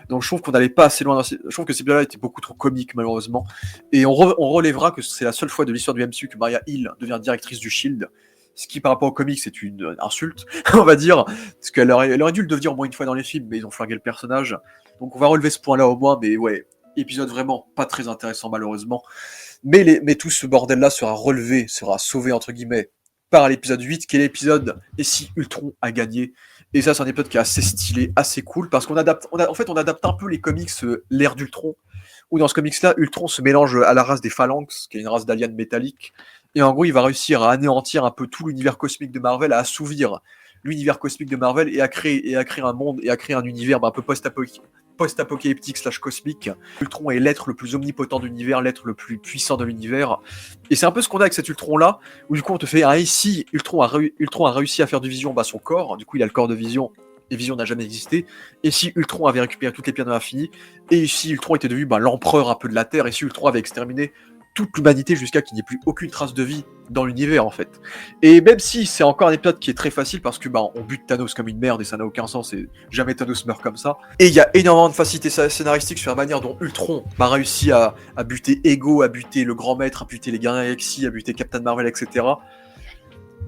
Donc je trouve qu'on n'allait pas assez loin. Je trouve que cet épisode-là était beaucoup trop comique malheureusement. Et on relèvera que c'est la seule fois de l'histoire du MCU que Maria Hill devient directrice du Shield. Ce qui par rapport aux comics c'est une insulte, on va dire, parce qu'elle aurait dû le devenir au moins une fois dans les films, mais ils ont flingué le personnage. Donc on va relever ce point-là au moins, mais ouais, épisode vraiment pas très intéressant malheureusement. Mais tout ce bordel-là sera sauvé entre guillemets par l'épisode 8, qui est l'épisode Et si Ultron a gagné. Et ça c'est un épisode qui est assez stylé, assez cool, parce qu'on adapte un peu les comics l'ère d'Ultron, où dans ce comics-là, Ultron se mélange à la race des Phalanx, qui est une race d'aliens métalliques. Et en gros, il va réussir à anéantir un peu tout l'univers cosmique de Marvel, à assouvir l'univers cosmique de Marvel et à créer un monde et à créer un univers un peu post-apocalyptique slash cosmique. Ultron est l'être le plus omnipotent de l'univers, l'être le plus puissant de l'univers. Et c'est un peu ce qu'on a avec cet Ultron-là, où du coup on te fait ici, Ultron a réussi à faire de Vision son corps, du coup il a le corps de Vision, et Vision n'a jamais existé. Et si Ultron avait récupéré toutes les pierres de l'infini, et si Ultron était devenu l'empereur un peu de la Terre, et si Ultron avait exterminé toute l'humanité jusqu'à qu'il n'y ait plus aucune trace de vie dans l'univers en fait. Et même si c'est encore un épisode qui est très facile parce que on bute Thanos comme une merde et ça n'a aucun sens et jamais Thanos meurt comme ça. Et il y a énormément de facilité scénaristique sur la manière dont Ultron a réussi à buter Ego, à buter le Grand Maître, à buter les Gardiens de la Galaxie, à buter Captain Marvel, etc.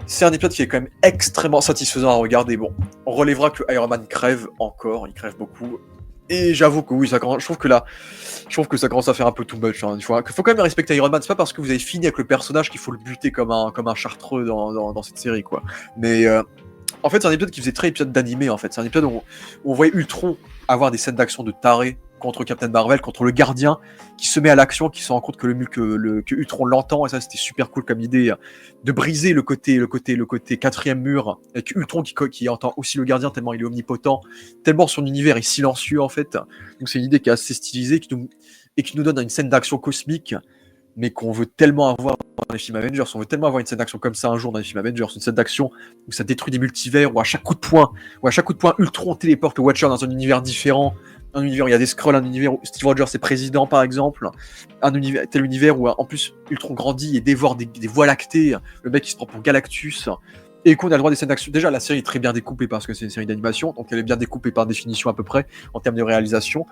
C'est un épisode qui est quand même extrêmement satisfaisant à regarder. Bon, on relèvera que Iron Man crève encore, il crève beaucoup. Et j'avoue que oui, je trouve que ça commence à faire un peu too much. Hein. Faut quand même respecter Iron Man. C'est pas parce que vous avez fini avec le personnage qu'il faut le buter comme un chartreux dans cette série, quoi. Mais en fait, c'est un épisode qui faisait très épisode d'animé, en fait. C'est un épisode où on voyait Ultron avoir des scènes d'action de taré contre Captain Marvel, contre le gardien, qui se met à l'action, qui se rend compte que Ultron l'entend, et ça, c'était super cool comme idée, de briser le côté quatrième mur, avec Ultron qui entend aussi le gardien, tellement il est omnipotent, tellement son univers est silencieux, en fait. Donc c'est une idée qui est assez stylisée, qui nous donne une scène d'action cosmique, mais qu'on veut tellement avoir dans les films Avengers. On veut tellement avoir une scène d'action comme ça un jour dans les films Avengers, une scène d'action où ça détruit des multivers, où à chaque coup de poing, Ultron téléporte le Watcher dans un univers différent, un univers où il y a des Skrulls, un univers où Steve Rogers est président par exemple, tel univers où en plus Ultron grandit et dévore des voies lactées, le mec il se prend pour Galactus, et qu'on a le droit des scènes d'action. Déjà la série est très bien découpée parce que c'est une série d'animation, donc elle est bien découpée par définition à peu près en termes de réalisation,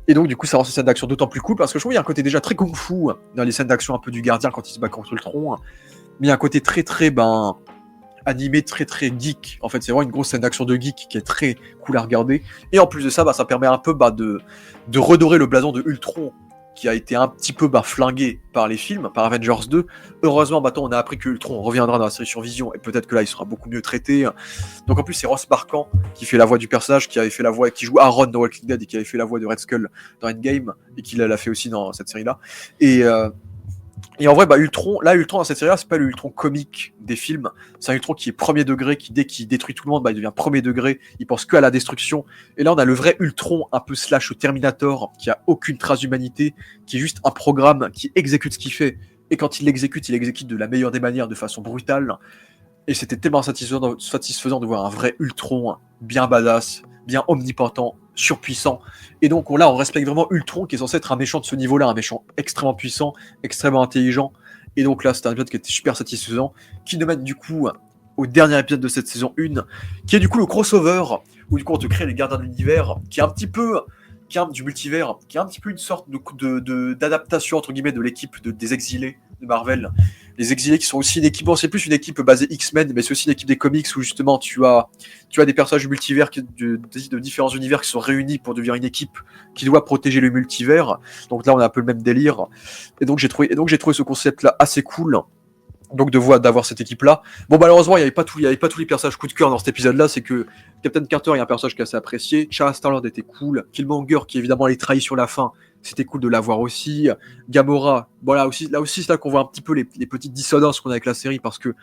et donc du coup ça rend ces scènes d'action d'autant plus cool parce que je trouve qu'il y a un côté déjà très kung-fu dans les scènes d'action un peu du gardien quand il se bat contre Ultron, mais il y a un côté très animé, très très geek. En fait, c'est vraiment une grosse scène d'action de geek qui est très cool à regarder. Et en plus de ça, ça permet un peu de redorer le blason de Ultron qui a été un petit peu flingué par les films, par Avengers 2. Heureusement, on a appris que Ultron reviendra dans la série sur Vision et peut-être que là, il sera beaucoup mieux traité. Donc en plus, c'est Ross Marquand qui fait la voix du personnage, qui joue Aaron dans Walking Dead et qui avait fait la voix de Red Skull dans Endgame et qui l'a fait aussi dans cette série-là. Et en vrai, Ultron dans cette série-là, c'est pas le Ultron comique des films, c'est un Ultron qui est premier degré, qui dès qu'il détruit tout le monde, il devient premier degré, il pense que à la destruction. Et là, on a le vrai Ultron, un peu slash Terminator, qui a aucune trace d'humanité, qui est juste un programme qui exécute ce qu'il fait. Et quand il l'exécute de la meilleure des manières, de façon brutale. Et c'était tellement satisfaisant de voir un vrai Ultron, bien badass, bien omnipotent, surpuissant. Et donc là, on respecte vraiment Ultron, qui est censé être un méchant de ce niveau-là, un méchant extrêmement puissant, extrêmement intelligent. Et donc là, c'était un épisode qui était super satisfaisant, qui nous mène du coup au dernier épisode de cette saison 1, qui est du coup le crossover, où du coup on te crée les gardiens de l'univers, qui est un petit peu du multivers, qui est un petit peu une sorte d'adaptation entre guillemets de l'équipe des exilés de Marvel. Les exilés qui sont aussi une équipe, bon, c'est plus une équipe basée X-Men, mais c'est aussi une équipe des comics où justement tu as des personnages du multivers de différents univers qui sont réunis pour devenir une équipe qui doit protéger le multivers. Donc là on a un peu le même délire. Et donc j'ai trouvé ce concept là assez cool. Donc d'avoir cette équipe là. Bon, malheureusement il y avait pas tous les personnages coup de cœur dans cet épisode là. C'est que Captain Carter est un personnage qui est assez apprécié, Charles Star-Lord était cool, Killmonger qui évidemment est trahi sur la fin, c'était cool de l'avoir aussi, Gamora, bon là aussi c'est là qu'on voit un petit peu les petites dissonances qu'on a avec la série, parce que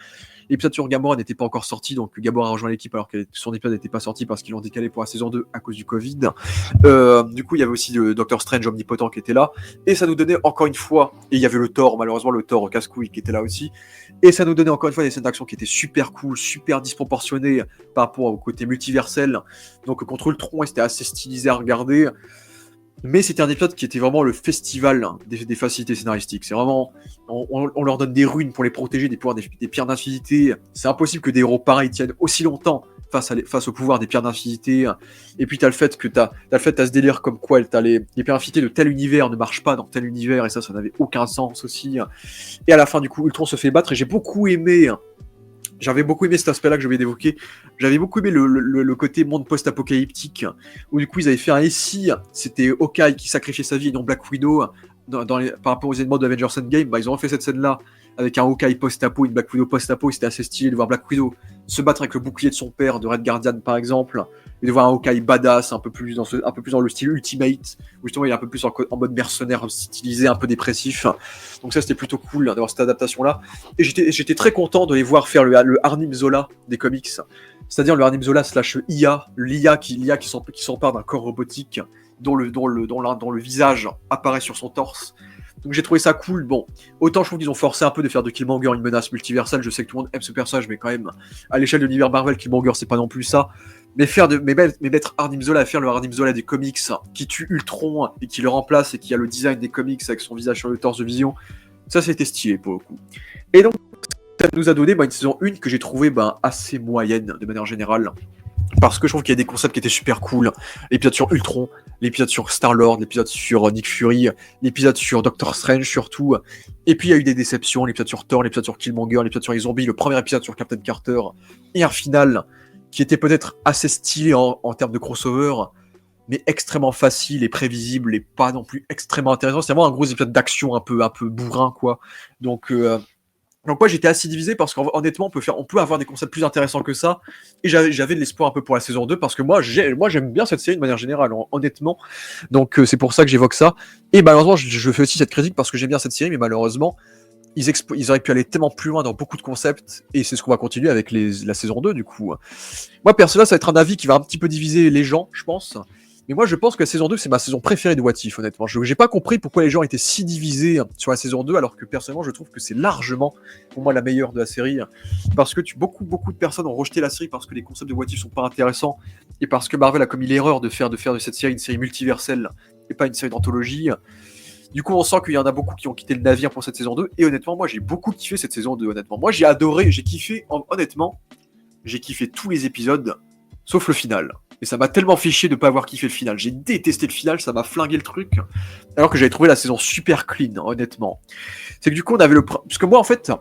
l'épisode sur Gamora n'était pas encore sorti, donc Gamora a rejoint l'équipe alors que son épisode n'était pas sorti parce qu'ils l'ont décalé pour la saison 2 à cause du Covid. Du coup, il y avait aussi le Doctor Strange omnipotent qui était là, et ça nous donnait encore une fois, et il y avait le Thor, malheureusement le Thor casse-couille qui était là aussi, et ça nous donnait encore une fois des scènes d'action qui étaient super cool, super disproportionnées par rapport au côté multiversel. Donc contre Ultron, c'était assez stylisé à regarder. Mais c'était un épisode qui était vraiment le festival des facilités scénaristiques. C'est vraiment, on leur donne des runes pour les protéger des pouvoirs des pierres d'infinité. C'est impossible que des héros pareils tiennent aussi longtemps face au pouvoir des pierres d'infinité. Et puis t'as le fait ce délire comme quoi les pierres d'infinité de tel univers ne marchent pas dans tel univers, et ça n'avait aucun sens aussi. Et à la fin, du coup, Ultron se fait battre, et j'avais beaucoup aimé cet aspect-là que je viens d'évoquer. J'avais beaucoup aimé le côté monde post-apocalyptique, où du coup ils avaient fait un récit, c'était Hawkeye qui sacrifiait sa vie et non Black Widow. Par rapport aux événements de Avengers Endgame, ils ont refait cette scène-là avec un Hawkeye post-apo, une Black Widow post-apo, et c'était assez stylé de voir Black Widow se battre avec le bouclier de son père, de Red Guardian par exemple, et de voir un Hawkeye badass, un peu plus dans le style Ultimate, où justement il est un peu plus en mode mercenaire, stylisé, un peu dépressif. Donc ça c'était plutôt cool d'avoir cette adaptation-là. Et j'étais très content de les voir faire le Arnim Zola des comics, c'est-à-dire le Arnim Zola slash l'IA qui s'empare d'un corps robotique dont le visage apparaît sur son torse. Donc j'ai trouvé ça cool. Bon, autant je trouve qu'ils ont forcé un peu de faire de Killmonger une menace multiverselle. Je sais que tout le monde aime ce personnage, mais quand même, à l'échelle de l'univers Marvel, Killmonger c'est pas non plus ça. Mais mettre Arnim Zola à faire le Arnim Zola des comics, qui tue Ultron et qui le remplace et qui a le design des comics avec son visage sur le torse de Vision, ça c'était stylé pour le coup. Et donc ça nous a donné une saison 1 que j'ai trouvé assez moyenne de manière générale. Parce que je trouve qu'il y a des concepts qui étaient super cool. L'épisode sur Ultron, l'épisode sur Star-Lord, l'épisode sur Nick Fury, l'épisode sur Doctor Strange surtout. Et puis il y a eu des déceptions, l'épisode sur Thor, l'épisode sur Killmonger, l'épisode sur les zombies, le premier épisode sur Captain Carter. Et un final qui était peut-être assez stylé en termes de crossover, mais extrêmement facile et prévisible et pas non plus extrêmement intéressant. C'est vraiment un gros épisode d'action un peu bourrin, quoi. Donc, moi j'étais assez divisé parce qu'honnêtement on peut avoir des concepts plus intéressants que ça, et j'avais de l'espoir un peu pour la saison 2 parce que moi j'aime bien cette série de manière générale, honnêtement. Donc c'est pour ça que j'évoque ça. Et malheureusement je fais aussi cette critique parce que j'aime bien cette série, mais malheureusement ils auraient pu aller tellement plus loin dans beaucoup de concepts, et c'est ce qu'on va continuer avec la saison 2 du coup. Moi personnellement ça va être un avis qui va un petit peu diviser les gens, je pense. Mais moi, je pense que la saison 2, c'est ma saison préférée de What If, honnêtement. J'ai pas compris pourquoi les gens étaient si divisés sur la saison 2, alors que personnellement, je trouve que c'est largement, pour moi, la meilleure de la série. Parce que beaucoup de personnes ont rejeté la série parce que les concepts de What If sont pas intéressants, et parce que Marvel a commis l'erreur de faire de cette série une série multiverselle, et pas une série d'anthologie. Du coup, on sent qu'il y en a beaucoup qui ont quitté le navire pour cette saison 2, et honnêtement, moi, j'ai beaucoup kiffé cette saison 2, honnêtement. Moi, j'ai adoré, j'ai kiffé, honnêtement, j'ai kiffé tous les épisodes, sauf le final. Et ça m'a tellement fait chier de pas avoir kiffé le final. J'ai détesté le final, ça m'a flingué le truc. Alors que j'avais trouvé la saison super clean, honnêtement. C'est que du coup, on avait parce que moi, en fait,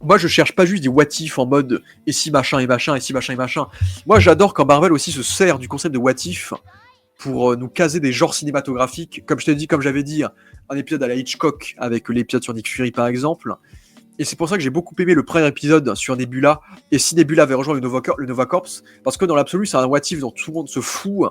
moi, je cherche pas juste des what if en mode et si machin et machin, et si machin et machin. Moi, j'adore quand Marvel aussi se sert du concept de what if pour nous caser des genres cinématographiques. Comme je t'ai dit, comme j'avais dit, un épisode à la Hitchcock avec l'épisode sur Nick Fury, par exemple. Et c'est pour ça que j'ai beaucoup aimé le premier épisode sur Nebula, et si Nebula avait rejoint le Nova Corps, parce que dans l'absolu, c'est un what if dont tout le monde se fout,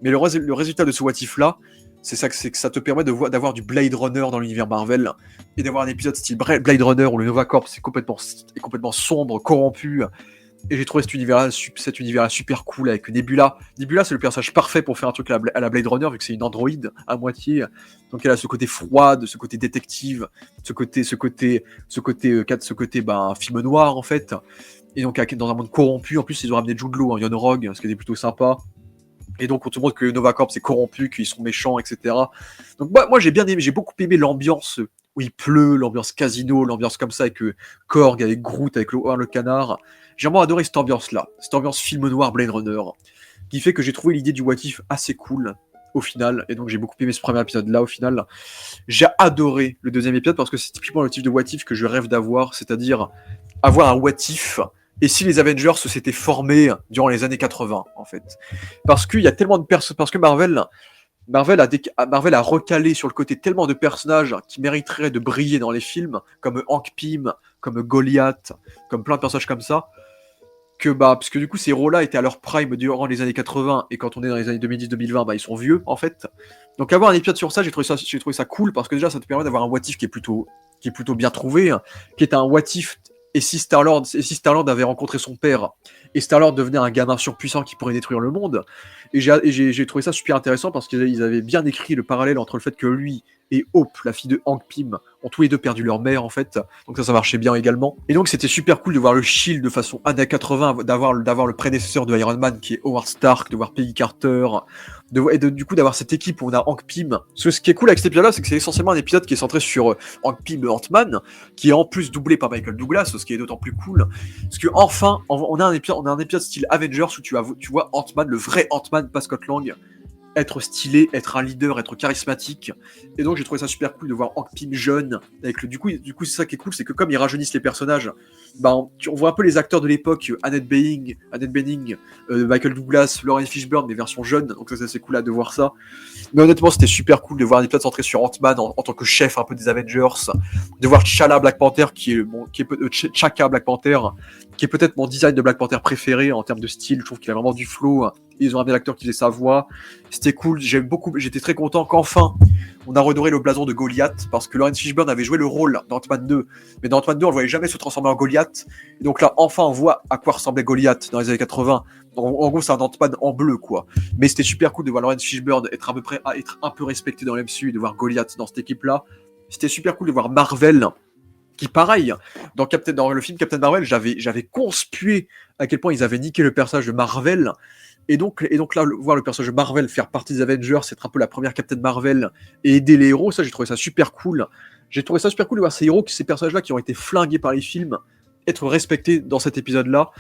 mais le résultat de ce what if là, c'est que ça te permet d'avoir du Blade Runner dans l'univers Marvel, et d'avoir un épisode style Blade Runner où le Nova Corps est complètement sombre, corrompu. Et j'ai trouvé cet univers-là super cool avec Nebula. Nebula, c'est le personnage parfait pour faire un truc à la Blade Runner, vu que c'est une androïde à moitié. Donc elle a ce côté froid, ce côté détective, ce côté film noir en fait. Et donc dans un monde corrompu, en plus ils ont ramené Jude Law en Young Rogue, ce qui était plutôt sympa. Et donc on te montre que Nova Corps est corrompu, qu'ils sont méchants, etc. Donc moi j'ai beaucoup aimé l'ambiance où il pleut, l'ambiance casino, l'ambiance comme ça avec Korg, avec Groot, avec le canard. J'ai vraiment adoré cette ambiance-là, cette ambiance film noir Blade Runner, qui fait que j'ai trouvé l'idée du what if assez cool au final, et donc j'ai beaucoup aimé ce premier épisode-là au final. J'ai adoré le deuxième épisode parce que c'est typiquement le type de what if que je rêve d'avoir, c'est-à-dire avoir un what if et si les Avengers se s'étaient formés durant les années 80 en fait. Parce qu'il y a tellement de personnes, parce que Marvel a recalé sur le côté tellement de personnages qui mériteraient de briller dans les films, comme Hank Pym, comme Goliath, comme plein de personnages comme ça, parce que du coup ces héros-là étaient à leur prime durant les années 80, et quand on est dans les années 2010-2020, ils sont vieux en fait. Donc avoir un épisode sur ça, j'ai trouvé ça cool, parce que déjà ça te permet d'avoir un what if qui est plutôt bien trouvé, qui est un what if et si Star-Lord avait rencontré son père, et Star-Lord devenait un gamin surpuissant qui pourrait détruire le monde. Et j'ai trouvé ça super intéressant parce qu'ils avaient bien écrit le parallèle entre le fait que lui et Hope, la fille de Hank Pym, ont tous les deux perdu leur mère en fait. Donc ça marchait bien également. Et donc c'était super cool de voir le Shield de façon années 80, d'avoir le prédécesseur de Iron Man qui est Howard Stark, de voir Peggy Carter, du coup d'avoir cette équipe où on a Hank Pym. Ce qui est cool avec cet épisode-là, c'est que c'est essentiellement un épisode qui est centré sur Hank Pym, Ant-Man, qui est en plus doublé par Michael Douglas, ce qui est d'autant plus cool. Parce que enfin, on a un épisode style Avengers où tu vois Ant-Man, le vrai Ant-Man, pas Scott Lang, être stylé, être un leader, être charismatique. Et donc j'ai trouvé ça super cool de voir Hank Pym jeune. Du coup c'est ça qui est cool, c'est que comme ils rajeunissent les personnages, on voit un peu les acteurs de l'époque, Annette Bening, Michael Douglas, Laurence Fishburne, mais version jeune. Donc ça c'est cool de voir ça. Mais honnêtement c'était super cool de voir un épisode centré sur Ant-Man en tant que chef un peu des Avengers, de voir T'Challa Black Panther T'Chaka Black Panther, qui est peut-être mon design de Black Panther préféré en termes de style. Je trouve qu'il a vraiment du flow. Ils ont ramené l'acteur qui faisait sa voix. C'était cool. J'étais très content qu'enfin on a redoré le blason de Goliath, parce que Laurence Fishburne avait joué le rôle dans Ant-Man 2. Mais dans Ant-Man 2, on le voyait jamais se transformer en Goliath. Et donc là, enfin, on voit à quoi ressemblait Goliath dans les années 80. En gros, c'est un Ant-Man en bleu, quoi. Mais c'était super cool de voir Laurence Fishburne être un peu respecté dans l'MCU, de voir Goliath dans cette équipe-là. C'était super cool de voir Marvel, qui pareil, dans le film Captain Marvel, j'avais conspué à quel point ils avaient niqué le personnage de Marvel. Et donc là, voir le personnage de Marvel faire partie des Avengers, être un peu la première Captain Marvel et aider les héros, ça j'ai trouvé ça super cool. J'ai trouvé ça super cool de voir ces héros, ces personnages-là qui ont été flingués par les films, être respecté dans cet épisode-là.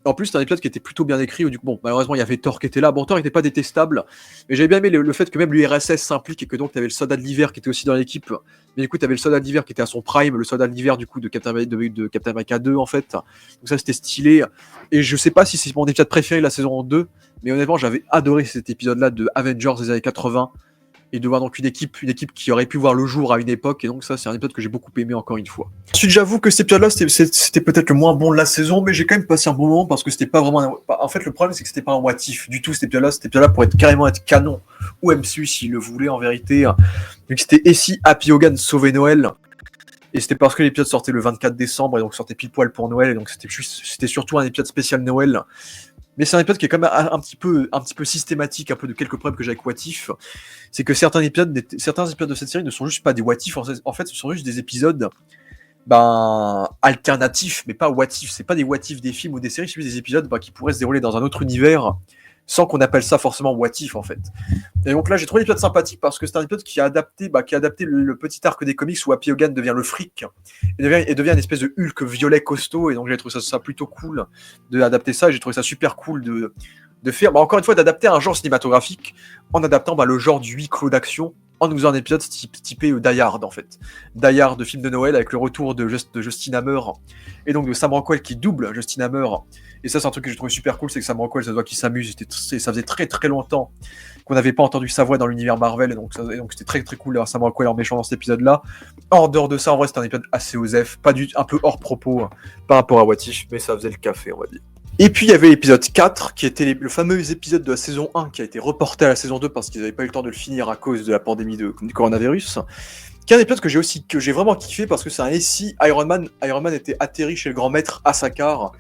En plus, c'est un épisode qui était plutôt bien écrit, où du coup, bon, malheureusement, il y avait Thor qui était là. Bon, Thor n'était pas détestable, mais j'avais bien aimé le fait que même l'URSS s'implique et que donc tu avais le soldat de l'hiver qui était aussi dans l'équipe. Mais du coup, tu avais le soldat de l'hiver qui était à son prime, le soldat de l'hiver du coup de Captain America 2 en fait. Donc ça, c'était stylé. Et je sais pas si c'est mon épisode préféré de la saison 2, mais honnêtement, j'avais adoré cet épisode-là de Avengers des années 80. Et de voir donc une équipe qui aurait pu voir le jour à une époque, et donc ça c'est un épisode que j'ai beaucoup aimé encore une fois. Ensuite j'avoue que cet épisode-là c'était peut-être le moins bon de la saison, mais j'ai quand même passé un bon moment parce que c'était pas vraiment en fait le problème c'est que c'était pas un what if du tout cet épisode-là pour être carrément être canon, ou MCU s'il le voulait en vérité, vu que c'était et si Happy Hogan sauvait Noël, et c'était parce que l'épisode sortait le 24 décembre et donc sortait pile poil pour Noël, et donc c'était surtout un épisode spécial Noël. Mais c'est un épisode qui est quand même un petit peu systématique, un peu de quelques problèmes que j'ai avec What If. C'est que certains épisodes de cette série ne sont juste pas des What If. En fait, ce sont juste des épisodes alternatifs, mais pas What If. C'est pas des What If des films ou des séries, c'est juste des épisodes qui pourraient se dérouler dans un autre univers sans qu'on appelle ça forcément What If en fait. Et donc là, j'ai trouvé l'épisode sympathique parce que c'est un épisode qui a adapté le petit arc des comics où Happy Hogan devient le fric et devient une espèce de Hulk violet costaud. Et donc j'ai trouvé ça plutôt cool d'adapter ça. Et j'ai trouvé ça super cool de faire, encore une fois, d'adapter un genre cinématographique en adaptant le genre du huis clos d'action en nous faisant un épisode typé Die Hard en fait. Die Hard, de film de Noël avec le retour de Justin Hammer et donc de Sam Rockwell qui double Justin Hammer. Et ça, c'est un truc que j'ai trouvé super cool, c'est que Sam Rockwell, ça se voit qu'il s'amuse. Ça faisait très très longtemps qu'on n'avait pas entendu sa voix dans l'univers Marvel, et donc c'était très très cool d'avoir Sam Rockwell en méchant dans cet épisode-là. En dehors de ça, en vrai, c'était un épisode assez osef, un peu hors propos par rapport à What If, mais ça faisait le café, on va dire. Et puis il y avait l'épisode 4, qui était le fameux épisode de la saison 1, qui a été reporté à la saison 2 parce qu'ils n'avaient pas eu le temps de le finir à cause de la pandémie du coronavirus. Qui est un épisode que j'ai vraiment kiffé parce que c'est un SI Iron Man était atterri chez le grand maître à Sakaar.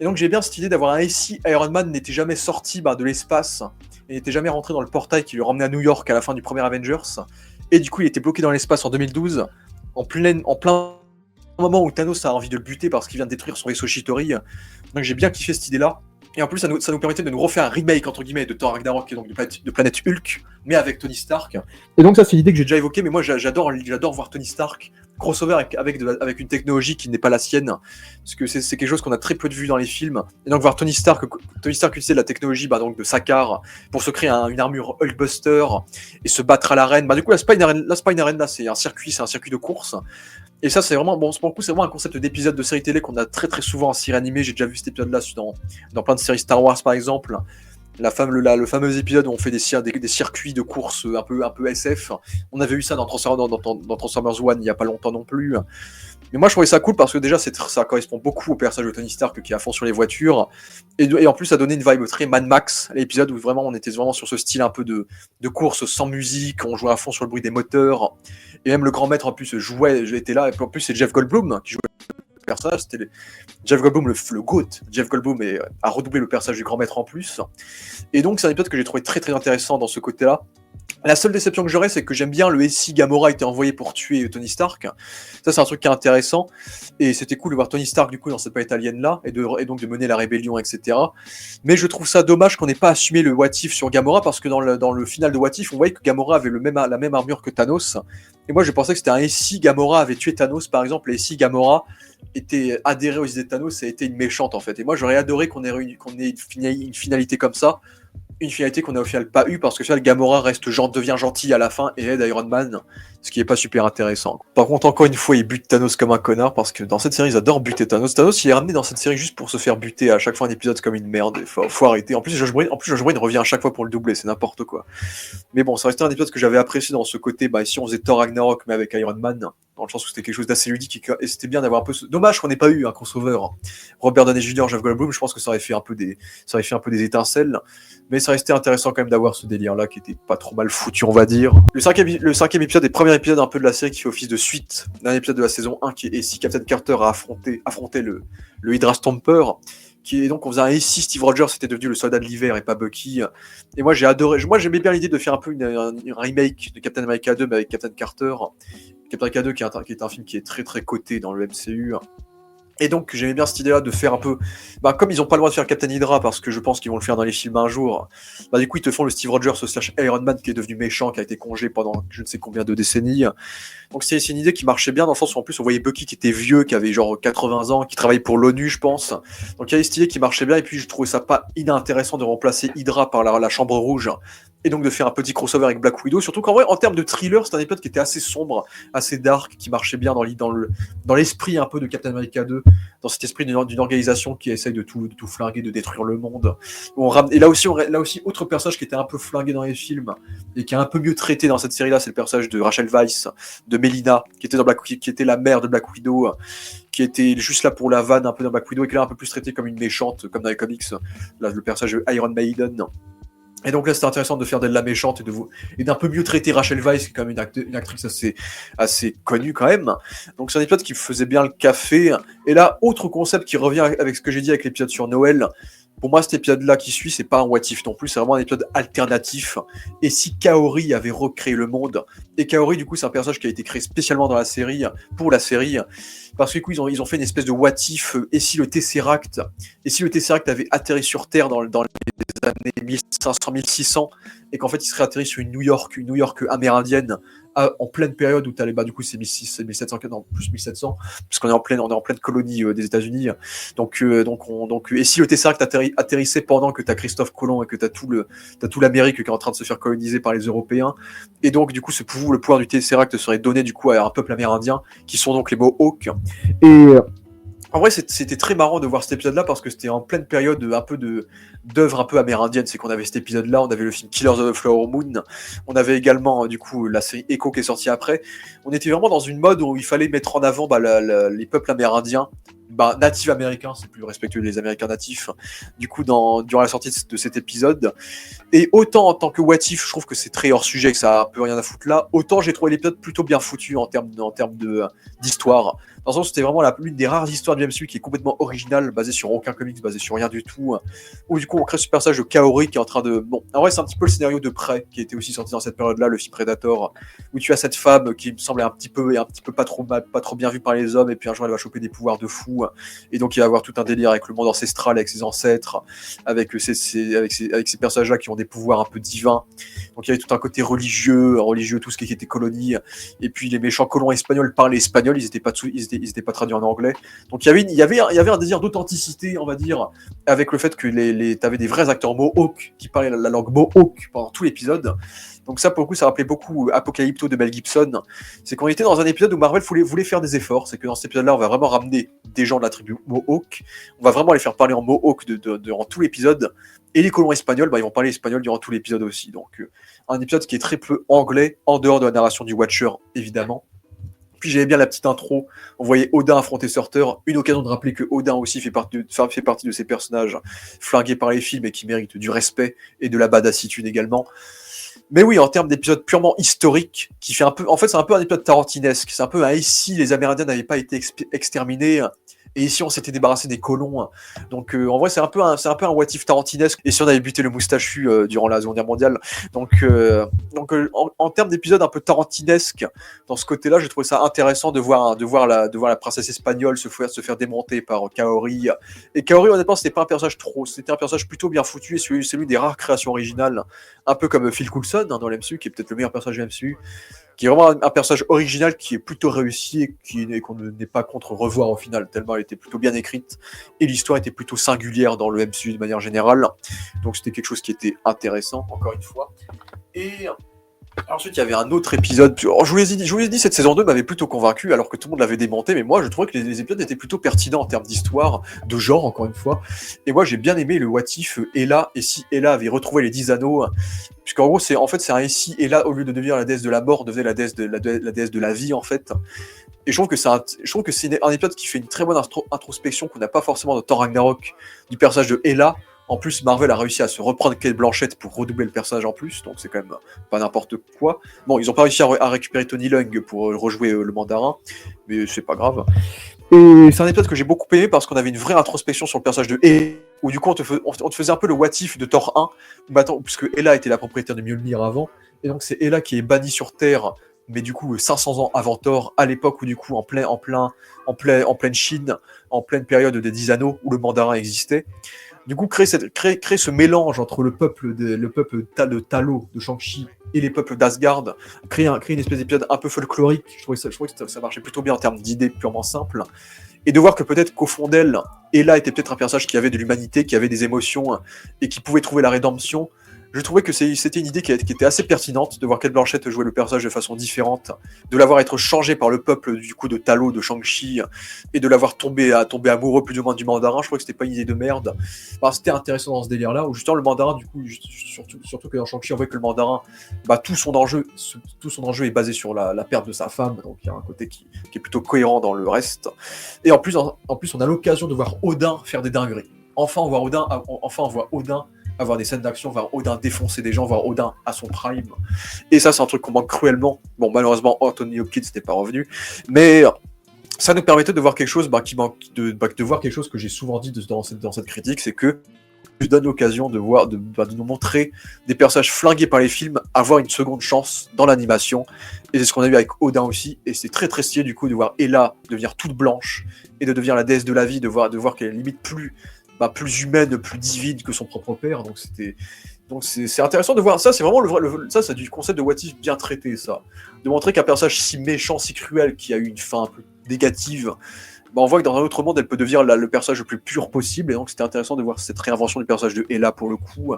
Et donc j'ai bien cette idée d'avoir un SI Iron Man n'était jamais sorti de l'espace et n'était jamais rentré dans le portail qui le ramenait à New York à la fin du premier Avengers. Et du coup il était bloqué dans l'espace en 2012, en plein moment où Thanos a envie de le buter parce qu'il vient de détruire son vaisseau Chitauri. Donc j'ai bien kiffé cette idée-là. Et en plus, ça nous permettait de nous refaire un remake, entre guillemets, de Thor Ragnarok, et donc de Planète Hulk, mais avec Tony Stark. Et donc ça, c'est l'idée que j'ai déjà évoquée, mais moi, j'adore voir Tony Stark crossover avec une technologie qui n'est pas la sienne, parce que c'est quelque chose qu'on a très peu de vues dans les films. Et donc voir Tony Stark utiliser de la technologie donc de Sakaar pour se créer une armure Hulkbuster et se battre à l'arène. Du coup, la Spine Arena, c'est un circuit de course. Et ça, c'est vraiment, pour le coup, c'est vraiment un concept d'épisode de série télé qu'on a très très souvent en série animée. J'ai déjà vu cet épisode-là dans plein de séries Star Wars, par exemple. Le fameux épisode où on fait des circuits de course un peu SF. On avait eu ça dans Transformers One il n'y a pas longtemps non plus. Mais moi, je trouvais ça cool parce que déjà, ça correspond beaucoup au personnage de Tony Stark qui est à fond sur les voitures. Et en plus, ça donnait une vibe très Mad Max, l'épisode où vraiment on était vraiment sur ce style un peu de course sans musique, on jouait à fond sur le bruit des moteurs. Et même le grand maître en plus était là. Et en plus, c'est Jeff Goldblum qui jouait le personnage. C'était Jeff Goldblum, le GOAT. Jeff Goldblum a redoublé le personnage du grand maître en plus. Et donc, c'est un épisode que j'ai trouvé très très intéressant dans ce côté-là. La seule déception que j'aurais, c'est que j'aime bien le SI Gamora été envoyé pour tuer Tony Stark. Ça, c'est un truc qui est intéressant. Et c'était cool de voir Tony Stark, du coup, dans cette planète alien-là, et donc de mener la rébellion, etc. Mais je trouve ça dommage qu'on n'ait pas assumé le What If sur Gamora, parce que dans le final de What If, on voyait que Gamora avait la même armure que Thanos. Et moi, je pensais que c'était un SI Gamora avait tué Thanos, par exemple, et SI Gamora était adhéré aux idées de Thanos et était une méchante, en fait. Et moi, j'aurais adoré qu'on ait une finalité comme ça. Une finalité qu'on a au final pas eu parce que Gamora devient gentil à la fin et aide Iron Man, ce qui est pas super intéressant. Par contre, encore une fois, il bute Thanos comme un connard parce que dans cette série, ils adorent buter Thanos. Thanos, il est ramené dans cette série juste pour se faire buter à chaque fois un épisode comme une merde. Faut arrêter. En plus, Josh Brolin revient à chaque fois pour le doubler, c'est n'importe quoi. Mais bon, ça restait un épisode que j'avais apprécié dans ce côté. Si on faisait Thor Ragnarok mais avec Iron Man, dans le sens où c'était quelque chose d'assez ludique et c'était bien d'avoir un peu. Dommage qu'on n'ait pas eu un crossover. Robert Downey Jr., Jeff Goldblum, je pense que ça aurait fait un peu des étincelles. Mais ça restait intéressant quand même d'avoir ce délire-là qui était pas trop mal foutu, on va dire. Le cinquième épisode et premier épisode un peu de la série qui fait office de suite d'un épisode de la saison 1 qui est si Captain Carter a affronté le Hydra Stomper. Qui est donc, on faisait un SI Steve Rogers, c'était devenu le soldat de l'hiver et pas Bucky. Et moi, j'aimais bien l'idée de faire un peu un remake de Captain America 2, mais avec Captain Carter. Captain America 2 qui est un film qui est très très coté dans le MCU. Et donc j'aimais bien cette idée-là de faire un peu, comme ils ont pas le droit de faire Captain Hydra parce que je pense qu'ils vont le faire dans les films un jour, du coup ils te font le Steve Rogers slash Iron Man qui est devenu méchant, qui a été congé pendant je ne sais combien de décennies. Donc c'est une idée qui marchait bien dans le sens où en plus on voyait Bucky qui était vieux, qui avait genre 80 ans, qui travaillait pour l'ONU je pense. Donc il y avait cette idée qui marchait bien et puis je trouvais ça pas inintéressant de remplacer Hydra par la Chambre Rouge et donc de faire un petit crossover avec Black Widow, surtout qu'en vrai en termes de thriller c'est un épisode qui était assez sombre, assez dark, qui marchait bien dans l'esprit un peu de Captain America 2, dans cet esprit d'une organisation qui essaye de tout flinguer, de détruire le monde. Et là aussi, autre personnage qui était un peu flingué dans les films et qui est un peu mieux traité dans cette série-là, c'est le personnage de Rachel Weisz, de Melina, qui était la mère de Black Widow, qui était juste là pour la vanne un peu dans Black Widow et qui est là un peu plus traitée comme une méchante, comme dans les comics, là, le personnage de Iron Maiden. Et donc là, c'était intéressant de faire d'elle la méchante et d'un peu mieux traiter Rachel Weisz, qui est quand même une actrice assez connue quand même. Donc c'est un épisode qui faisait bien le café. Et là, autre concept qui revient avec ce que j'ai dit avec l'épisode sur Noël. Pour moi, cet épisode-là qui suit, c'est pas un what if non plus, c'est vraiment un épisode alternatif. Et si Kaori avait recréé le monde, et Kaori, du coup, c'est un personnage qui a été créé spécialement dans la série, pour la série, parce que du coup, ils ont fait une espèce de what if, et si le Tesseract avait atterri sur Terre dans les années 1500-1600, et qu'en fait, il serait atterri sur une New York amérindienne, en pleine période où t'allais, du coup, c'est 1700, non, plus 1700, parce qu'on est en pleine colonie des États-Unis. Donc, et si le Tesseract atterrissait pendant que t'as Christophe Colomb et que t'as tout l'Amérique qui est en train de se faire coloniser par les Européens, et donc, du coup, le pouvoir du Tesseract serait donné, du coup, à un peuple amérindien, qui sont donc les Mohawks. Et en vrai, c'était très marrant de voir cet épisode-là parce que c'était en pleine période un peu d'œuvre un peu amérindienne. C'est qu'on avait cet épisode-là, on avait le film Killers of the Flower Moon, on avait également du coup la série Echo qui est sortie après. On était vraiment dans une mode où il fallait mettre en avant les peuples amérindiens, natifs américains, c'est plus respectueux des Américains natifs. Du coup, durant la sortie de cet épisode, et autant en tant que what if, je trouve que c'est très hors sujet, que ça a un peu rien à foutre là, autant j'ai trouvé l'épisode plutôt bien foutu en termes d'histoire. Dans le sens où c'était vraiment l'une des rares histoires du MCU qui est complètement originale, basée sur aucun comics, basée sur rien du tout. Où du coup on crée ce personnage de Kaori qui est en train de... Bon, en vrai c'est un petit peu le scénario de Prey, qui était aussi sorti dans cette période-là, le film Predator, où tu as cette femme qui me semblait un petit peu pas trop bien vue par les hommes, et puis un jour elle va choper des pouvoirs de fou, et donc il va y avoir tout un délire avec le monde ancestral, avec ses ancêtres, avec ces personnages-là qui ont des pouvoirs un peu divins. Donc il y avait tout un côté religieux, tout ce qui était colonie, et puis les méchants colons espagnols parlaient espagnol, ils étaient pas traduits en anglais. Donc il y avait un désir d'authenticité, on va dire, avec le fait que t'avais des vrais acteurs Mohawk qui parlaient la langue Mohawk pendant tout l'épisode. Donc ça, pour le coup, ça rappelait beaucoup Apocalypto de Mel Gibson. C'est qu'on était dans un épisode où Marvel voulait faire des efforts. C'est que dans cet épisode-là, on va vraiment ramener des gens de la tribu Mohawk. On va vraiment les faire parler en Mohawk durant tout l'épisode. Et les colons espagnols, ils vont parler espagnol durant tout l'épisode aussi. Donc un épisode qui est très peu anglais, en dehors de la narration du Watcher, évidemment. Puis j'aimais bien la petite intro. On voyait Odin affronter Surtur. Une occasion de rappeler que Odin aussi fait partie de ces personnages flingués par les films et qui méritent du respect et de la badassitude également. Mais oui, en termes d'épisode purement historique, qui fait un peu, en fait, c'est un peu un épisode tarantinesque. C'est un peu un ici, les Amérindiens n'avaient pas été exterminés. Et ici, on s'était débarrassé des colons. Donc, en vrai, c'est un peu un what if tarantinesque. Et si on avait buté le moustachu durant la Seconde Guerre mondiale. Donc, en termes d'épisode un peu tarantinesque, dans ce côté-là, j'ai trouvé ça intéressant de voir la princesse espagnole se faire démonter par Kaori. Et Kaori, honnêtement, c'était un personnage plutôt bien foutu. Et c'est l'une des rares créations originales, un peu comme Phil Coulson dans l'MCU, qui est peut-être le meilleur personnage du MCU. Qui est vraiment un personnage original qui est plutôt réussi et qu'on n'est pas contre revoir au final, tellement elle était plutôt bien écrite et l'histoire était plutôt singulière dans le MCU de manière générale. Donc c'était quelque chose qui était intéressant, encore une fois. Et ensuite, il y avait un autre épisode. Alors, je vous l'ai dit, cette saison 2 m'avait plutôt convaincu, alors que tout le monde l'avait démonté, mais moi, je trouvais que les épisodes étaient plutôt pertinents en termes d'histoire, de genre, encore une fois. Et moi, j'ai bien aimé le what if Ella, et si Ella avait retrouvé les 10 anneaux, puisqu'en gros, c'est un et si Ella, au lieu de devenir la déesse de la mort, devenait la déesse de la vie, en fait. Et je trouve que c'est un épisode qui fait une très bonne introspection qu'on n'a pas forcément dans Thor Ragnarok, du personnage de Ella. En plus, Marvel a réussi à se reprendre Kate Blanchett pour redoubler le personnage en plus, donc c'est quand même pas n'importe quoi. Bon, ils ont pas réussi à récupérer Tony Leung pour rejouer le mandarin, mais c'est pas grave. Et c'est un épisode que j'ai beaucoup aimé parce qu'on avait une vraie introspection sur le personnage de Ella, où du coup on te faisait un peu le what if de Thor 1, puisque Ella était la propriétaire de Mjolnir avant, et donc c'est Ella qui est bannie sur Terre mais du coup 500 ans avant Thor, à l'époque où du coup en pleine Chine, en pleine période des 10 anneaux où le mandarin existait. Du coup, créer ce mélange entre le peuple de Talo, de Shang-Chi, et les peuples d'Asgard, créer une espèce d'épisode un peu folklorique. Je trouvais que ça marchait plutôt bien en termes d'idées purement simples. Et de voir que peut-être qu'au fond d'elle, Ella était peut-être un personnage qui avait de l'humanité, qui avait des émotions, et qui pouvait trouver la rédemption. Je trouvais que c'était une idée qui était assez pertinente, de voir Cate Blanchett jouer le personnage de façon différente, de l'avoir être changé par le peuple du coup de Talo, de Shang-Chi, et de l'avoir tombé amoureux plus ou moins du mandarin. Je crois que c'était pas une idée de merde. Enfin, c'était intéressant dans ce délire-là, où justement le mandarin, du coup, surtout que dans Shang-Chi, on voit que le mandarin, tout son enjeu est basé sur la perte de sa femme, donc il y a un côté qui est plutôt cohérent dans le reste. Et en plus, on a l'occasion de voir Odin faire des dingueries. Enfin, on voit Odin avoir des scènes d'action, voir Odin défoncer des gens, voir Odin à son prime. Et ça, c'est un truc qu'on manque cruellement. Bon, malheureusement, Anthony Hopkins n'est pas revenu, mais ça nous permettait de voir quelque chose de voir quelque chose que j'ai souvent dit dans cette critique, c'est que nous donne l'occasion de nous montrer des personnages flingués par les films avoir une seconde chance dans l'animation. Et c'est ce qu'on a vu avec Odin aussi. Et c'est très très stylé du coup de voir Ella devenir toute blanche et de devenir la déesse de la vie, de voir qu'elle est limite plus humaine, plus divine que son propre père. Donc c'est intéressant de voir ça. C'est vraiment ça, c'est du concept de What If bien traité, ça. De montrer qu'un personnage si méchant, si cruel, qui a eu une fin un peu négative, on voit que dans un autre monde, elle peut devenir le personnage le plus pur possible. Et donc c'était intéressant de voir cette réinvention du personnage de Ella pour le coup.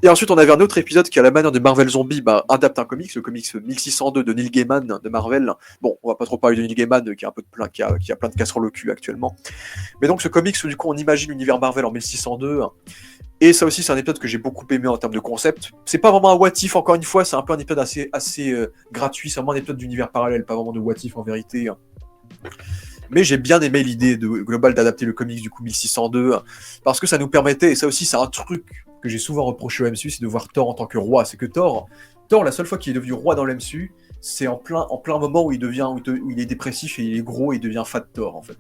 Et ensuite, on avait un autre épisode qui, à la manière de Marvel Zombie, adapte un comics, le comics 1602 de Neil Gaiman de Marvel. Bon, on va pas trop parler de Neil Gaiman, qui a plein de casseroles au cul actuellement. Mais donc, ce comics, du coup, on imagine l'univers Marvel en 1602. Et ça aussi, c'est un épisode que j'ai beaucoup aimé en termes de concept. C'est pas vraiment un what if, encore une fois, c'est un peu un épisode assez gratuit. C'est vraiment un épisode d'univers parallèle, pas vraiment de what if en vérité. Mais j'ai bien aimé l'idée globale d'adapter le comics du coup 1602, parce que ça nous permettait, et ça aussi c'est un truc que j'ai souvent reproché au MCU, c'est de voir Thor en tant que roi. C'est que Thor, la seule fois qu'il est devenu roi dans le MCU, c'est en plein moment où il est dépressif et il est gros et il devient fat Thor en fait.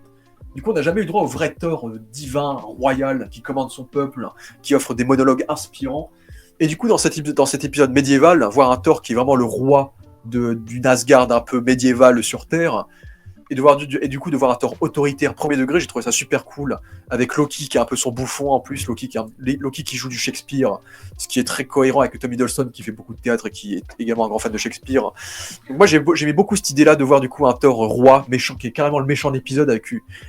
Du coup, on n'a jamais eu le droit au vrai Thor divin, royal, qui commande son peuple, qui offre des monologues inspirants. Et du coup, dans cet épisode médiéval, voir un Thor qui est vraiment le roi du Asgard un peu médiéval sur Terre, et du coup de voir un Thor autoritaire premier degré, j'ai trouvé ça super cool, avec Loki qui est un peu son bouffon en plus, Loki qui joue du Shakespeare, ce qui est très cohérent avec Tom Hiddleston qui fait beaucoup de théâtre et qui est également un grand fan de Shakespeare. Donc moi j'aimais beaucoup cette idée là de voir du coup un Thor roi méchant, qui est carrément le méchant de l'épisode,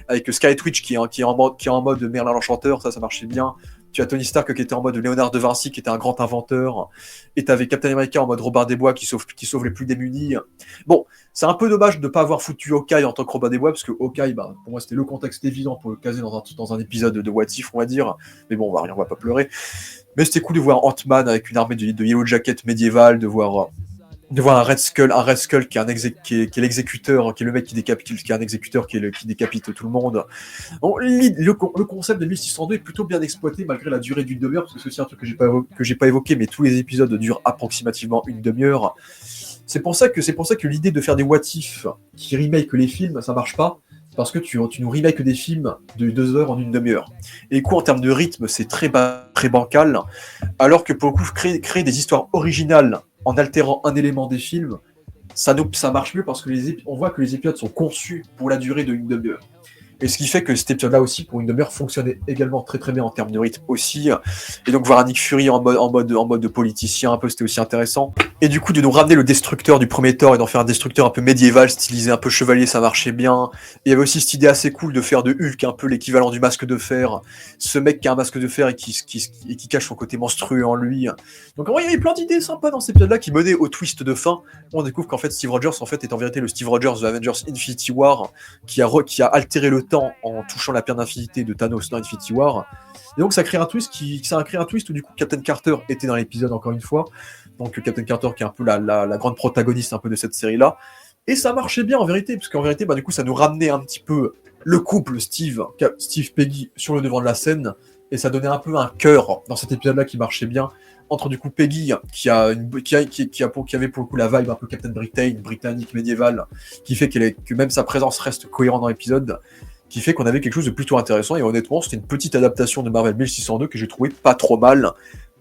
avec Scarlet Witch qui est en mode Merlin l'Enchanteur, ça marchait bien. Tu as Tony Stark qui était en mode Léonard de Vinci, qui était un grand inventeur. Et tu avais Captain America en mode Robin des Bois qui sauve les plus démunis. Bon, c'est un peu dommage de ne pas avoir foutu Hawkeye en tant que Robin des Bois, parce que Hawkeye, pour moi, c'était le contexte évident pour le caser dans un épisode de What If, on va dire. Mais bon, on va pas pleurer. Mais c'était cool de voir Ant-Man avec une armée de Yellow Jacket médiévale, de voir un Red Skull qui est l'exécuteur, qui est le mec qui est un exécuteur qui décapite tout le monde. Bon, le concept de 1602 est plutôt bien exploité malgré la durée d'une demi-heure, parce que c'est aussi un truc que j'ai pas évoqué, mais tous les épisodes durent approximativement une demi-heure. C'est pour ça que l'idée de faire des what if qui remake les films, ça marche pas, parce que tu nous remakes des films de 2 heures en une demi-heure. Et du coup, en termes de rythme, c'est très bancal, alors que pour le coup, créer des histoires originales en altérant un élément des films, ça marche mieux parce que on voit que les épisodes sont conçus pour la durée d'une demi-heure. Et ce qui fait que cet épisode-là aussi, pour une demi-heure, fonctionnait également très très bien en termes de rythme aussi. Et donc voir un Nick Fury en mode de politicien un peu, c'était aussi intéressant. Et du coup, de nous ramener le destructeur du premier Thor et d'en faire un destructeur un peu médiéval, stylisé un peu chevalier, ça marchait bien. Et il y avait aussi cette idée assez cool de faire de Hulk un peu l'équivalent du masque de fer. Ce mec qui a un masque de fer et qui cache son côté monstrueux en lui. Donc en vrai, il y avait plein d'idées sympas dans cet épisode-là qui menaient au twist de fin. On découvre qu'en fait, Steve Rogers est en vérité le Steve Rogers de Avengers Infinity War, qui a altéré le temps en touchant la pierre d'infinité de Thanos dans Infinity War. Et donc ça a créé un twist où du coup Captain Carter était dans l'épisode encore une fois. Donc Captain Carter qui est un peu la grande protagoniste un peu de cette série-là. Et ça marchait bien en vérité, parce qu'en vérité, du coup, ça nous ramenait un petit peu le couple Steve Peggy sur le devant de la scène, et ça donnait un peu un cœur dans cet épisode-là qui marchait bien, entre du coup Peggy, qui avait pour le coup la vibe un peu Captain Britain, britannique médiévale, qui fait que même sa présence reste cohérente dans l'épisode, qui fait qu'on avait quelque chose de plutôt intéressant, et honnêtement, c'était une petite adaptation de Marvel 1602 que j'ai trouvé pas trop mal,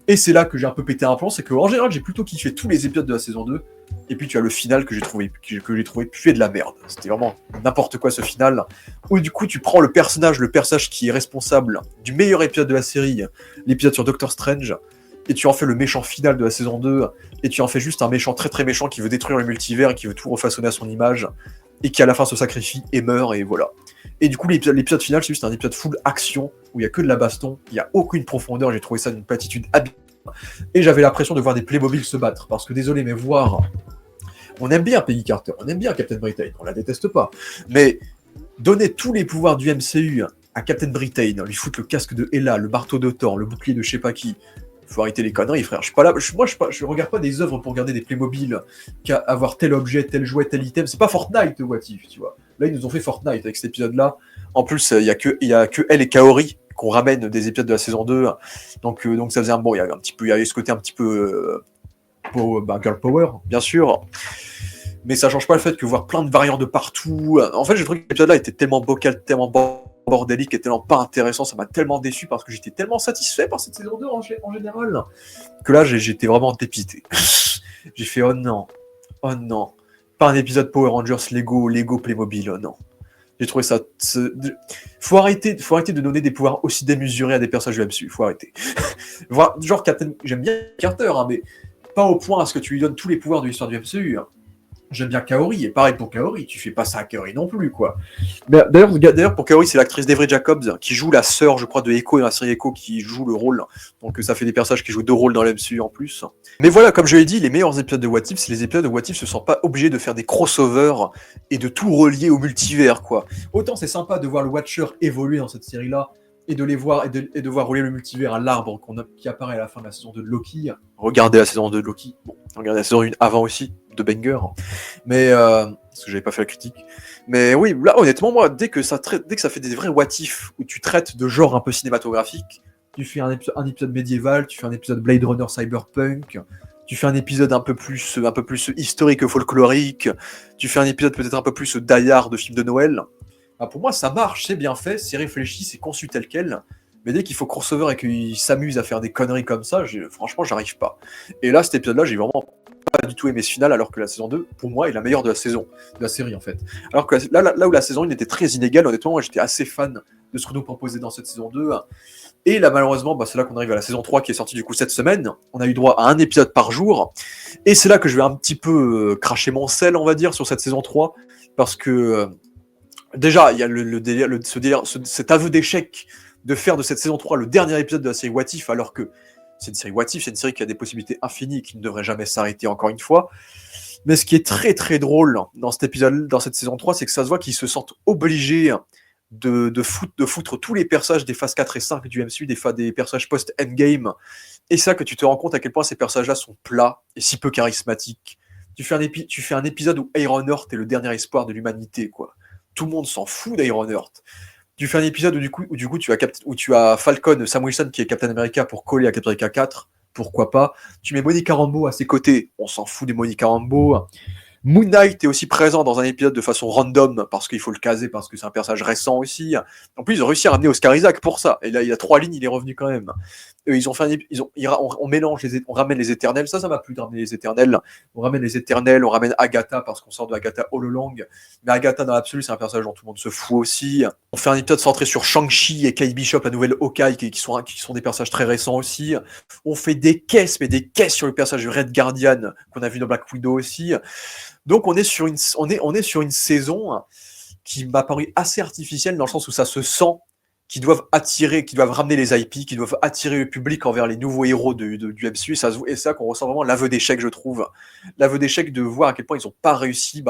Et c'est là que j'ai un peu pété un plomb, c'est qu'en général, j'ai plutôt kiffé tous les épisodes de la saison 2. Et puis tu as le final que j'ai trouvé puer de la merde. C'était vraiment n'importe quoi ce final. Où du coup, tu prends le personnage qui est responsable du meilleur épisode de la série, l'épisode sur Doctor Strange, et tu en fais le méchant final de la saison 2, et tu en fais juste un méchant très très méchant qui veut détruire le multivers et qui veut tout refaçonner à son image, et qui à la fin se sacrifie et meurt, et voilà. Et du coup, l'épisode final, c'est juste un épisode full action, où il y a que de la baston, il n'y a aucune profondeur, j'ai trouvé ça d'une platitude habile. Et j'avais l'impression de voir des Playmobil se battre, parce que désolé, mais voir... On aime bien Peggy Carter, on aime bien Captain Britain, on la déteste pas, mais donner tous les pouvoirs du MCU à Captain Britain, lui foutre le casque de Hela, le marteau de Thor, le bouclier de je sais pas qui, faut arrêter les conneries, frère. Je suis pas là, je regarde pas des œuvres pour regarder des Playmobil, qu'à avoir tel objet, tel jouet, tel item. C'est pas Fortnite, What If, tu vois. Là, ils nous ont fait Fortnite avec cet épisode-là. En plus, il y a que elle et Kaori qu'on ramène des épisodes de la saison 2. Donc ça faisait un bon, il y avait ce côté un petit peu girl power, bien sûr. Mais ça change pas le fait que voir plein de variants de partout. En fait, j'ai trouvé que l'épisode-là était tellement bocal, tellement bordélique et tellement pas intéressant, ça m'a tellement déçu parce que j'étais tellement satisfait par cette saison 2 en général que là j'étais vraiment dépité. J'ai fait oh non, pas un épisode Power Rangers Lego Playmobil, oh non. J'ai trouvé ça. Faut arrêter de donner des pouvoirs aussi démesurés à des personnages du MCU, faut arrêter. Genre Captain, j'aime bien Carter, hein, mais pas au point à ce que tu lui donnes tous les pouvoirs de l'histoire du MCU. Hein. J'aime bien Kaori, et pareil pour Kaori, tu fais pas ça à Kaori non plus, quoi. Mais d'ailleurs, pour Kaori, c'est l'actrice d'Every Jacobs, qui joue la sœur, je crois, de Echo dans la série Echo, qui joue le rôle. Donc ça fait des personnages qui jouent 2 rôles dans l'MCU en plus. Mais voilà, comme je l'ai dit, les meilleurs épisodes de What If, c'est les épisodes où What If se sent pas obligé de faire des crossovers et de tout relier au multivers, quoi. Autant c'est sympa de voir le Watcher évoluer dans cette série-là, et de les voir, et de voir relier le multivers à l'arbre qui apparaît à la fin de la saison 2 de Loki. Regardez la saison 2 de Loki. Bon, regardez la saison 1 avant aussi, de Banger. Mais, parce que j'avais pas fait la critique. Mais oui, là, honnêtement, moi, dès que ça fait des vrais what if, où tu traites de genre un peu cinématographique, tu fais un épisode médiéval, tu fais un épisode Blade Runner Cyberpunk, tu fais un épisode un peu plus historique, folklorique, tu fais un épisode peut-être un peu plus Die Hard de film de Noël. Bah pour moi, ça marche, c'est bien fait, c'est réfléchi, c'est conçu tel quel. Mais dès qu'il faut crossover et qu'il s'amuse à faire des conneries comme ça, franchement, j'arrive pas. Et là, cet épisode-là, j'ai vraiment pas du tout aimé ce final, alors que la saison 2, pour moi, est la meilleure de la série, en fait. Alors que là où la saison 1 était très inégale, honnêtement, moi, j'étais assez fan de ce que nous proposait dans cette saison 2. Et là, malheureusement, c'est là qu'on arrive à la saison 3 qui est sortie du coup cette semaine. On a eu droit à un épisode par jour. Et c'est là que je vais un petit peu cracher mon sel, on va dire, sur cette saison 3. Parce que... déjà, il y a cet aveu d'échec de faire de cette saison 3 le dernier épisode de la série What If, alors que c'est une série What If, c'est une série qui a des possibilités infinies et qui ne devrait jamais s'arrêter encore une fois. Mais ce qui est très très drôle dans cet épisode, dans cette saison 3, c'est que ça se voit qu'ils se sentent obligés de foutre tous les personnages des phases 4 et 5 du MCU, des personnages post-endgame. Et c'est là que tu te rends compte à quel point ces personnages-là sont plats et si peu charismatiques. Tu fais un épisode où Ironheart est le dernier espoir de l'humanité, quoi. Tout le monde s'en fout d'Ironheart. Tu fais un épisode où tu as Falcon, Sam Wilson qui est Captain America pour coller à Captain America 4, pourquoi pas. Tu mets Monica Rambeau à ses côtés, on s'en fout de Monica Rambeau. Moon Knight est aussi présent dans un épisode de façon random, parce qu'il faut le caser, parce que c'est un personnage récent aussi. En plus, ils ont réussi à ramener Oscar Isaac pour ça. Et là, il y a 3 lignes, il est revenu quand même. Ils ont fait on ramène les Éternels. Ça m'a plu de ramener les Éternels. On ramène les Éternels, on ramène Agatha, parce qu'on sort de Agatha all along. Mais Agatha, dans l'absolu, c'est un personnage dont tout le monde se fout aussi. On fait un épisode centré sur Shang-Chi et Kate Bishop, la nouvelle Hawkeye, qui sont des personnages très récents aussi. On fait des caisses sur le personnage de Red Guardian, qu'on a vu dans Black Widow aussi. Donc on est sur une saison qui m'a paru assez artificielle, dans le sens où ça se sent qu'ils doivent ramener les IP, qu'ils doivent attirer le public envers les nouveaux héros du MCU, et c'est ça qu'on ressent vraiment l'aveu d'échec, je trouve. L'aveu d'échec de voir à quel point ils n'ont pas réussi,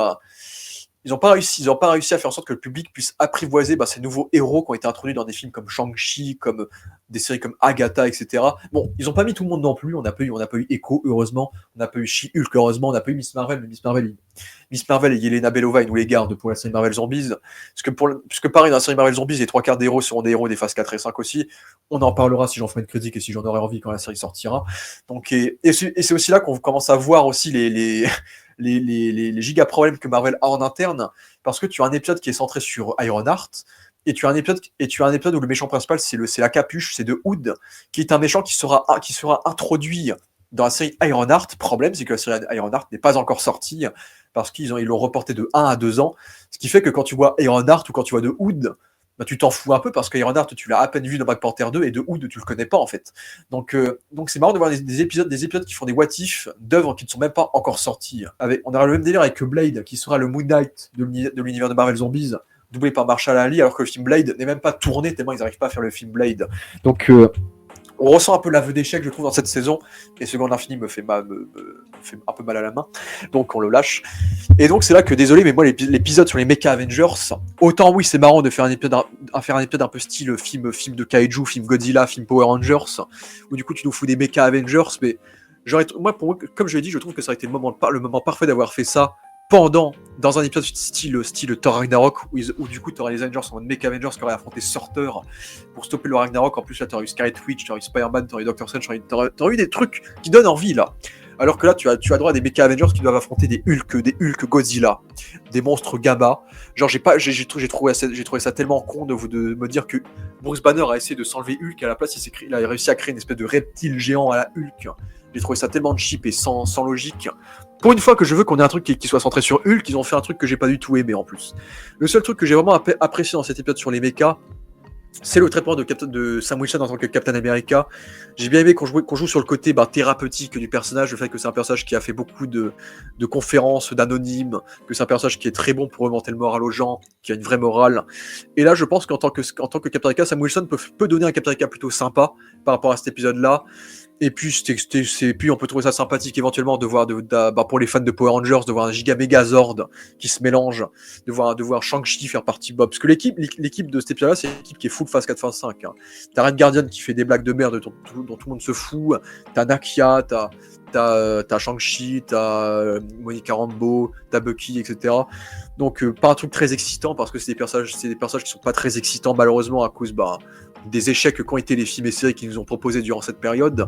ils ont pas réussi à faire en sorte que le public puisse apprivoiser ces nouveaux héros qui ont été introduits dans des films comme Shang-Chi, comme des séries comme Agatha, etc. Bon, ils ont pas mis tout le monde non plus. On n'a pas eu Echo, heureusement. On n'a pas eu She-Hulk, heureusement. On n'a pas eu Miss Marvel, mais Miss Marvel et Yelena Belova, ils nous les gardent pour la série Marvel Zombies. Parce que pareil, dans la série Marvel Zombies, les 3 quarts des héros seront des héros des phases 4 et 5 aussi. On en parlera si j'en ferai une critique et si j'en aurai envie quand la série sortira. Donc, et c'est aussi là qu'on commence à voir aussi les giga problèmes que Marvel a en interne, parce que tu as un épisode qui est centré sur Ironheart, Et tu as un épisode où le méchant principal, c'est la Capuche, c'est de Hood, qui est un méchant qui sera introduit dans la série Ironheart. Problème, c'est que la série Ironheart n'est pas encore sortie, parce qu'ils l'ont reporté de 1 à 2 ans. Ce qui fait que quand tu vois Ironheart ou quand tu vois de Hood, bah, tu t'en fous un peu, parce que Ironheart, tu l'as à peine vu dans Black Panther 2, et de Hood, tu le connais pas, en fait. Donc c'est marrant de voir des épisodes qui font des what-if d'œuvres qui ne sont même pas encore sorties. On aura le même délire avec Blade, qui sera le Moon Knight de l'univers de Marvel Zombies, doublé par Marshall Ali, alors que le film Blade n'est même pas tourné, tellement ils n'arrivent pas à faire le film Blade. Donc on ressent un peu l'aveu d'échec, je trouve, dans cette saison, et Seconde Infinity me fait un peu mal à la main, donc on le lâche. Et donc c'est là que, désolé, mais moi l'épisode sur les Mecha Avengers, autant oui c'est marrant de faire un épisode un peu style film de Kaiju, film Godzilla, film Power Rangers, où du coup tu nous fous des Mecha Avengers, mais moi, comme je l'ai dit, je trouve que ça aurait été le moment parfait d'avoir fait ça dans un épisode style Thor Ragnarok, où du coup tu aurais les Avengers en mode Mecha Avengers qui auraient affronté Surtur pour stopper le Ragnarok. En plus là tu aurais eu Scarlet Witch, tu aurais eu Spider-Man, tu aurais eu Doctor Strange, tu aurais eu des trucs qui donnent envie là. Alors que là tu as droit à des Mecha Avengers qui doivent affronter des Hulk Godzilla, des monstres gamma. Genre j'ai trouvé ça tellement con de me dire que Bruce Banner a essayé de s'enlever Hulk, à la place il a réussi à créer une espèce de reptile géant à la Hulk. J'ai trouvé ça tellement cheap et sans logique. Pour une fois que je veux qu'on ait un truc qui soit centré sur Hulk, ils ont fait un truc que j'ai pas du tout aimé en plus. Le seul truc que j'ai vraiment apprécié dans cet épisode sur les mechas, c'est le traitement de Sam Wilson en tant que Captain America. J'ai bien aimé qu'on joue sur le côté thérapeutique du personnage, le fait que c'est un personnage qui a fait beaucoup de conférences, d'anonymes, que c'est un personnage qui est très bon pour remonter le moral aux gens, qui a une vraie morale. Et là, je pense qu'en tant que Captain America, Sam Wilson peut donner un Captain America plutôt sympa par rapport à cet épisode-là. Et puis, on peut trouver ça sympathique éventuellement de voir, pour les fans de Power Rangers, de voir un giga Megazord qui se mélange, de voir Shang-Chi faire partie Bob. Parce que l'équipe de cet épisode-là, c'est une équipe qui est full phase 4 phase 5. Hein. T'as Red Guardian qui fait des blagues de merde dont tout le monde se fout. T'as Nakia, t'as Shang-Chi, t'as Monica Rambeau, t'as Bucky, etc. Donc, pas un truc très excitant, parce que c'est des personnages qui sont pas très excitants, malheureusement, à cause, des échecs qu'ont été les films et séries qu'ils nous ont proposés durant cette période.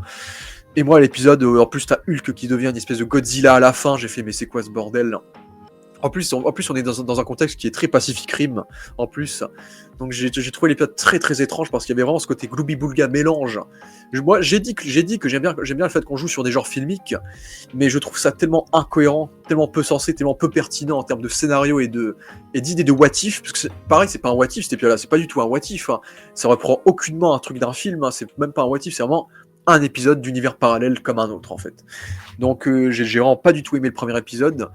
Et moi, l'épisode, en plus, t'as Hulk qui devient une espèce de Godzilla à la fin, j'ai fait, mais c'est quoi ce bordel ? En plus, on est dans un contexte qui est très Pacific Rim, en plus. Donc j'ai trouvé l'épisode très très étrange, parce qu'il y avait vraiment ce côté Glooby-Boulga mélange. Moi, j'ai dit que j'aime bien le fait qu'on joue sur des genres filmiques, mais je trouve ça tellement incohérent, tellement peu sensé, tellement peu pertinent en termes de scénario et d'idées de what if, parce que pareil, c'est pas un what if, cet épisode-là, c'est pas du tout un what if. Hein. Ça reprend aucunement un truc d'un film, hein. C'est même pas un what if, c'est vraiment un épisode d'univers parallèle comme un autre, en fait. Donc j'ai vraiment pas du tout aimé le premier épisode.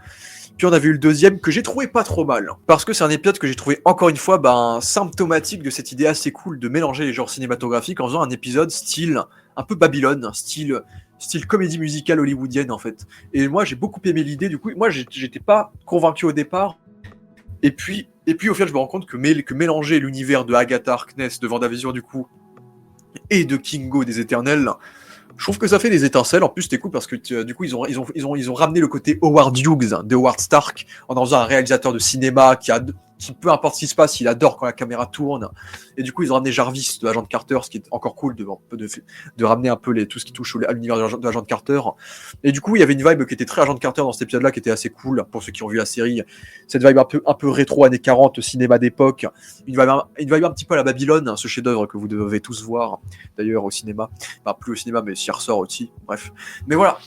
Puis on a vu le deuxième, que j'ai trouvé pas trop mal, parce que c'est un épisode que j'ai trouvé encore une fois symptomatique de cette idée assez cool de mélanger les genres cinématographiques en faisant un épisode style un peu Babylone, style comédie musicale hollywoodienne en fait. Et moi j'ai beaucoup aimé l'idée, du coup moi j'étais pas convaincu au départ, et puis au final je me rends compte que mélanger l'univers de Agatha Harkness de WandaVision du coup et de Kingo des Éternels, je trouve que ça fait des étincelles. En plus, c'était cool parce que du coup, ils ont ramené le côté Howard Hughes de Howard Stark en faisant un réalisateur de cinéma qui peu importe ce qui se passe, il adore quand la caméra tourne. Et du coup, ils ont ramené Jarvis de Agent Carter, ce qui est encore cool de ramener un peu tout ce qui touche à l'univers de Agent Carter. Et du coup, il y avait une vibe qui était très Agent Carter dans cet épisode-là, qui était assez cool pour ceux qui ont vu la série. Cette vibe un peu rétro années 40, cinéma d'époque. Une vibe un petit peu à la Babylone, ce chef-d'œuvre que vous devez tous voir d'ailleurs au cinéma. Enfin, plus au cinéma, mais s'y ressort aussi. Bref. Mais voilà.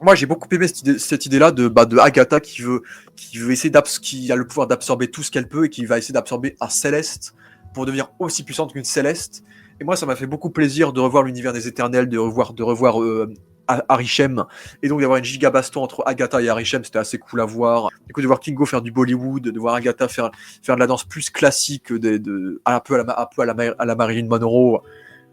Moi, j'ai beaucoup aimé cette idée-là de Agatha qui a le pouvoir d'absorber tout ce qu'elle peut et qui va essayer d'absorber un Céleste pour devenir aussi puissante qu'une Céleste. Et moi, ça m'a fait beaucoup plaisir de revoir l'univers des Éternels, de revoir Arishem, et donc d'avoir une giga baston entre Agatha et Arishem, c'était assez cool à voir. Du coup, de voir Kingo faire du Bollywood, de voir Agatha faire de la danse plus classique, un peu à la Marilyn Monroe.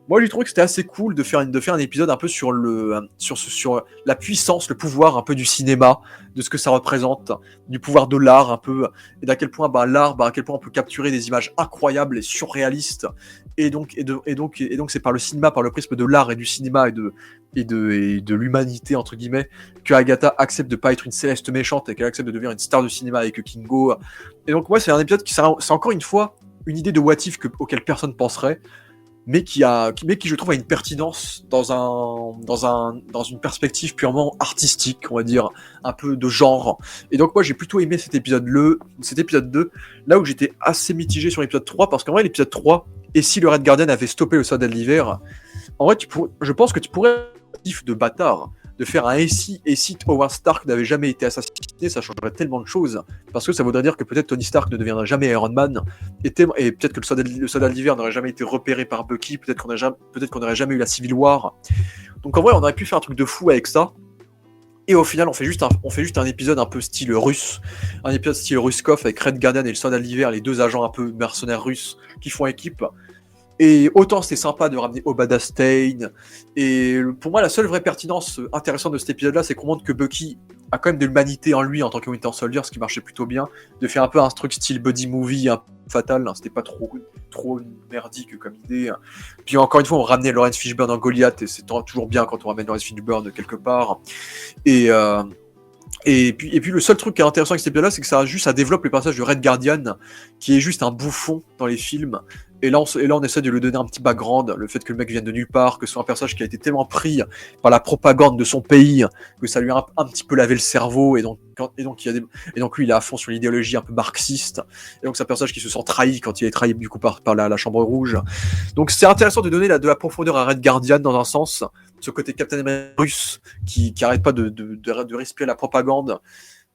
Moi, j'ai trouvé que c'était assez cool de faire un épisode un peu sur la puissance, le pouvoir un peu du cinéma, de ce que ça représente, du pouvoir de l'art un peu, et d'à quel point l'art, à quel point on peut capturer des images incroyables et surréalistes. Et donc c'est par le cinéma, par le prisme de l'art et du cinéma et de l'humanité entre guillemets, que Agatha accepte de pas être une Céleste méchante et qu'elle accepte de devenir une star de cinéma avec Kingo. Et donc moi, c'est un épisode c'est encore une fois une idée de what if auquel personne penserait. mais qui je trouve a une pertinence dans une perspective purement artistique, on va dire, un peu de genre. Et donc moi j'ai plutôt aimé cet épisode 2, là où j'étais assez mitigé sur l'épisode 3, parce qu'en vrai l'épisode 3, et si le Red Guardian avait stoppé le soldat de l'hiver, en vrai je pense que tu pourrais de bâtard de faire un et si Howard Stark n'avait jamais été assassiné, ça changerait tellement de choses, parce que ça voudrait dire que peut-être Tony Stark ne deviendrait jamais Iron Man, et peut-être que le soldat de l'hiver n'aurait jamais été repéré par Bucky, peut-être qu'on n'aurait jamais eu la Civil War. Donc en vrai, on aurait pu faire un truc de fou avec ça. Et au final, on fait juste un épisode un peu style russe, un épisode style Ruskov avec Red Guardian et le soldat de l'hiver, les deux agents un peu mercenaires russes qui font équipe. Et autant c'était sympa de ramener Obadiah Stane, et pour moi la seule vraie pertinence intéressante de cet épisode-là, c'est qu'on montre que Bucky a quand même de l'humanité en lui en tant que Winter Soldier, ce qui marchait plutôt bien, de faire un peu un truc style buddy movie, un peu fatal, hein, c'était pas trop merdique comme idée. Puis encore une fois, on ramenait Lawrence Fishburne en Goliath, et c'est toujours bien quand on ramène Lawrence Fishburne quelque part. Et puis le seul truc qui est intéressant avec cet épisode-là, c'est que ça développe le personnage de Red Guardian, qui est juste un bouffon dans les films. Et là, on essaie de lui donner un petit background, le fait que le mec vienne de nulle part, que ce soit un personnage qui a été tellement pris par la propagande de son pays, que ça lui a un petit peu lavé le cerveau, et donc lui, il est à fond sur l'idéologie un peu marxiste, et donc c'est un personnage qui se sent trahi quand il est trahi du coup par la Chambre Rouge. Donc c'est intéressant de donner de la profondeur à Red Guardian dans un sens, ce côté Captain America russe qui arrête pas de respirer la propagande,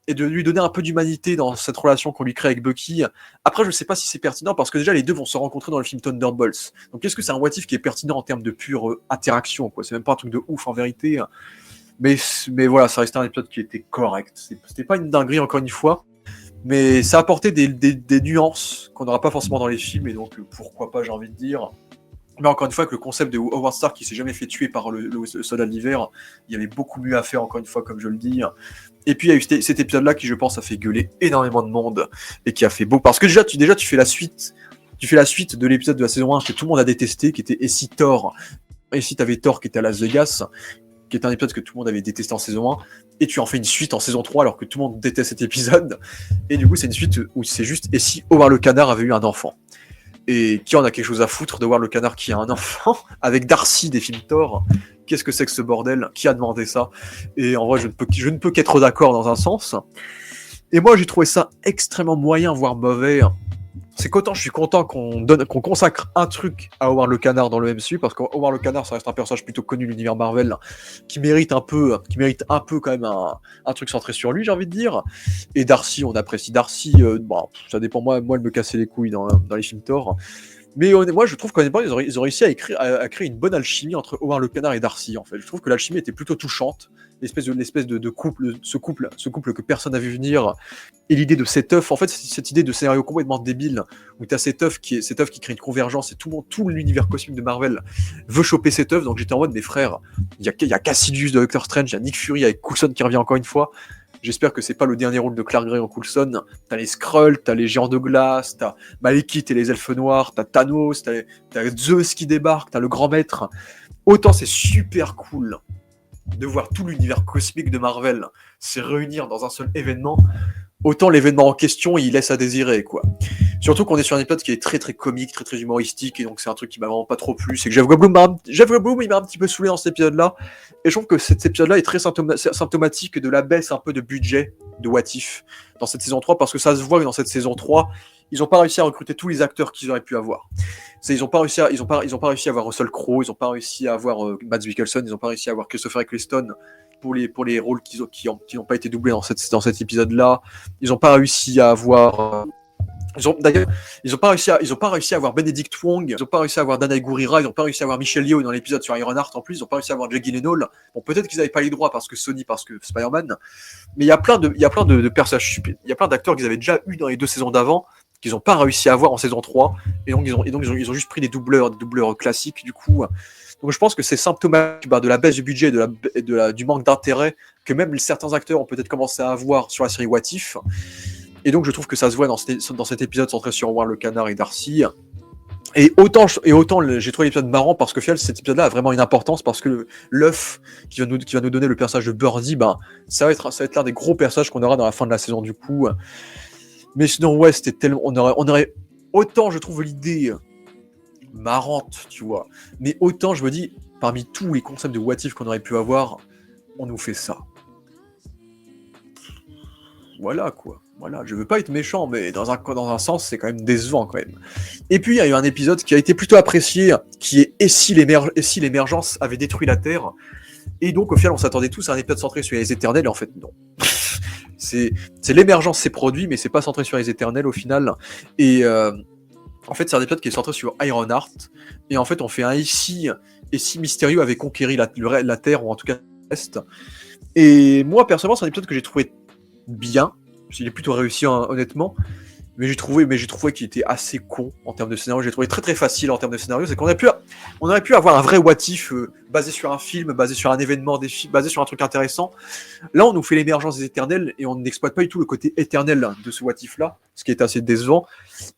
et de lui donner un peu d'humanité dans cette relation qu'on lui crée avec Bucky. Après, je sais pas si c'est pertinent, parce que déjà, les deux vont se rencontrer dans le film Thunderbolts. Donc, est-ce que c'est un what if qui est pertinent en termes de pure interaction, quoi? C'est même pas un truc de ouf, en vérité. Mais voilà, ça restait un épisode qui était correct. C'était pas une dinguerie, encore une fois, mais ça apportait des nuances qu'on n'aura pas forcément dans les films, et donc, pourquoi pas, j'ai envie de dire. Mais encore une fois, avec le concept de Howard Stark qui s'est jamais fait tuer par le soldat de l'hiver, il y avait beaucoup mieux à faire, encore une fois, comme je le dis. Et puis il y a eu cet épisode-là qui, je pense, a fait gueuler énormément de monde, et qui a fait beau. Parce que déjà, tu fais la suite de l'épisode de la saison 1 que tout le monde a détesté, qui était Et si t'avais Thor qui était à Las Vegas, qui était un épisode que tout le monde avait détesté en saison 1, et tu en fais une suite en saison 3 alors que tout le monde déteste cet épisode. Et du coup, c'est une suite où c'est juste Et si Howard le Canard avait eu un enfant. Et qui en a quelque chose à foutre de voir le canard qui a un enfant avec Darcy des films Thor? Qu'est-ce que c'est que ce bordel? Qui a demandé ça? Et en vrai, je ne peux qu'être d'accord dans un sens. Et moi, j'ai trouvé ça extrêmement moyen, voire mauvais. C'est qu'autant je suis content qu'on consacre un truc à Howard le Canard dans le MCU, parce que Howard le Canard, ça reste un personnage plutôt connu de l'univers Marvel, qui mérite un peu quand même un truc centré sur lui, j'ai envie de dire. Et Darcy, on apprécie Darcy, ça dépend, moi elle me cassait les couilles dans les films Thor. Mais moi, je trouve qu'honnêtement, ils ont réussi à créer une bonne alchimie entre Howard le Canard et Darcy, en fait. Je trouve que l'alchimie était plutôt touchante. L'espèce de couple, ce couple que personne n'a vu venir. Et l'idée de cette œuf, en fait, cette idée de scénario complètement débile, où t'as cette œuf qui crée une convergence, et tout l'univers cosmique de Marvel veut choper cette œuf. Donc j'étais en mode, mes frères, il y a Cassidius de Doctor Strange, il y a Nick Fury avec Coulson qui revient encore une fois. J'espère que c'est pas le dernier rôle de Clark Gray en Coulson. T'as les Skrulls, t'as les Géants de Glace, t'as Malekith et les Elfes Noirs, t'as Thanos, t'as Zeus qui débarque, t'as le Grand Maître. Autant c'est super cool de voir tout l'univers cosmique de Marvel se réunir dans un seul événement, autant l'événement en question, il laisse à désirer, quoi. Surtout qu'on est sur un épisode qui est très très comique, très très humoristique, et donc c'est un truc qui m'a vraiment pas trop plu. C'est que Jeff Goldblum, il m'a un petit peu saoulé dans cet épisode-là, et je trouve que cet épisode-là est très symptomatique de la baisse un peu de budget de What If dans cette saison 3, parce que ça se voit que dans cette saison 3, ils ont pas réussi à recruter tous les acteurs qu'ils auraient pu avoir. Ils ont pas réussi à avoir Russell Crowe, ils ont pas réussi à avoir Mads Mikkelsen, ils ont pas réussi à avoir Christopher Eccleston pour les rôles qui n'ont pas été doublés dans cet épisode-là. Ils ont pas réussi à avoir ils ont pas réussi à avoir Benedict Wong, ils ont pas réussi à avoir Danai Gurira, ils ont pas réussi à avoir Michelle Yeoh dans l'épisode sur Ironheart en plus, ils ont pas réussi à avoir Jake Gyllenhaal. Bon, peut-être qu'ils avaient pas les droits parce que Spider-Man, mais il y a plein de personnages, il y a plein d'acteurs qu'ils avaient déjà eu dans les 2 saisons d'avant qu'ils ont pas réussi à avoir en saison 3, et donc ils ont juste pris des doubleurs classiques du coup. Donc je pense que c'est symptomatique de la baisse du budget et du manque d'intérêt que même certains acteurs ont peut-être commencé à avoir sur la série What If. Et donc je trouve que ça se voit dans cet épisode centré sur Howard le Canard et Darcy. Et autant j'ai trouvé l'épisode marrant parce que finalement cet épisode-là a vraiment une importance, parce que l'œuf qui va nous donner le personnage de Birdie, ça va être l'un des gros personnages qu'on aura dans la fin de la saison du coup. Mais sinon ouais, c'était tellement, on aurait autant, je trouve, l'idée marrante, tu vois. Mais autant, je me dis, parmi tous les concepts de what if qu'on aurait pu avoir, on nous fait ça. Voilà, quoi. Voilà, je veux pas être méchant, mais dans un sens, c'est quand même décevant, quand même. Et puis, il y a eu un épisode qui a été plutôt apprécié, qui est Et si l'émergence avait détruit la Terre? Et donc, au final, on s'attendait tous à un épisode centré sur les éternels, et en fait, non. c'est l'émergence s'est produit, mais c'est pas centré sur les éternels, au final. Et en fait, c'est un épisode qui est centré sur Ironheart, et en fait, on fait un et si Mysterio avait conquéri la Terre, ou en tout cas l'Est. Et moi, personnellement, c'est un épisode que j'ai trouvé bien, il est plutôt réussi, hein, honnêtement, mais j'ai trouvé qu'il était assez con en termes de scénario. J'ai trouvé très très facile en termes de scénario. C'est qu'on aurait pu avoir un vrai what if basé sur un film, basé sur un événement, basé sur un truc intéressant. Là, on nous fait l'émergence des éternels et on n'exploite pas du tout le côté éternel de ce what if là, ce qui est assez décevant.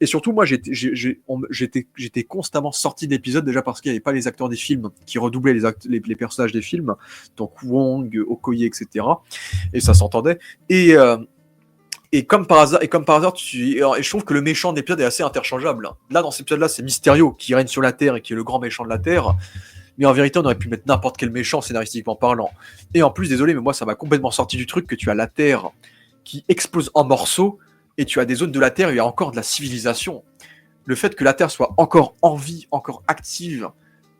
Et surtout, moi, j'étais constamment sorti de l'épisode déjà parce qu'il n'y avait pas les acteurs des films qui redoublaient les personnages des films, donc Wong, Okoye, etc. Et ça s'entendait. Et comme par hasard, et je trouve que le méchant de l'épisode est assez interchangeable. Là, dans cet épisode-là, c'est Mysterio qui règne sur la Terre et qui est le grand méchant de la Terre. Mais en vérité, on aurait pu mettre n'importe quel méchant scénaristiquement parlant. Et en plus, désolé, mais moi, ça m'a complètement sorti du truc que tu as la Terre qui explose en morceaux et tu as des zones de la Terre où il y a encore de la civilisation. Le fait que la Terre soit encore en vie, encore active,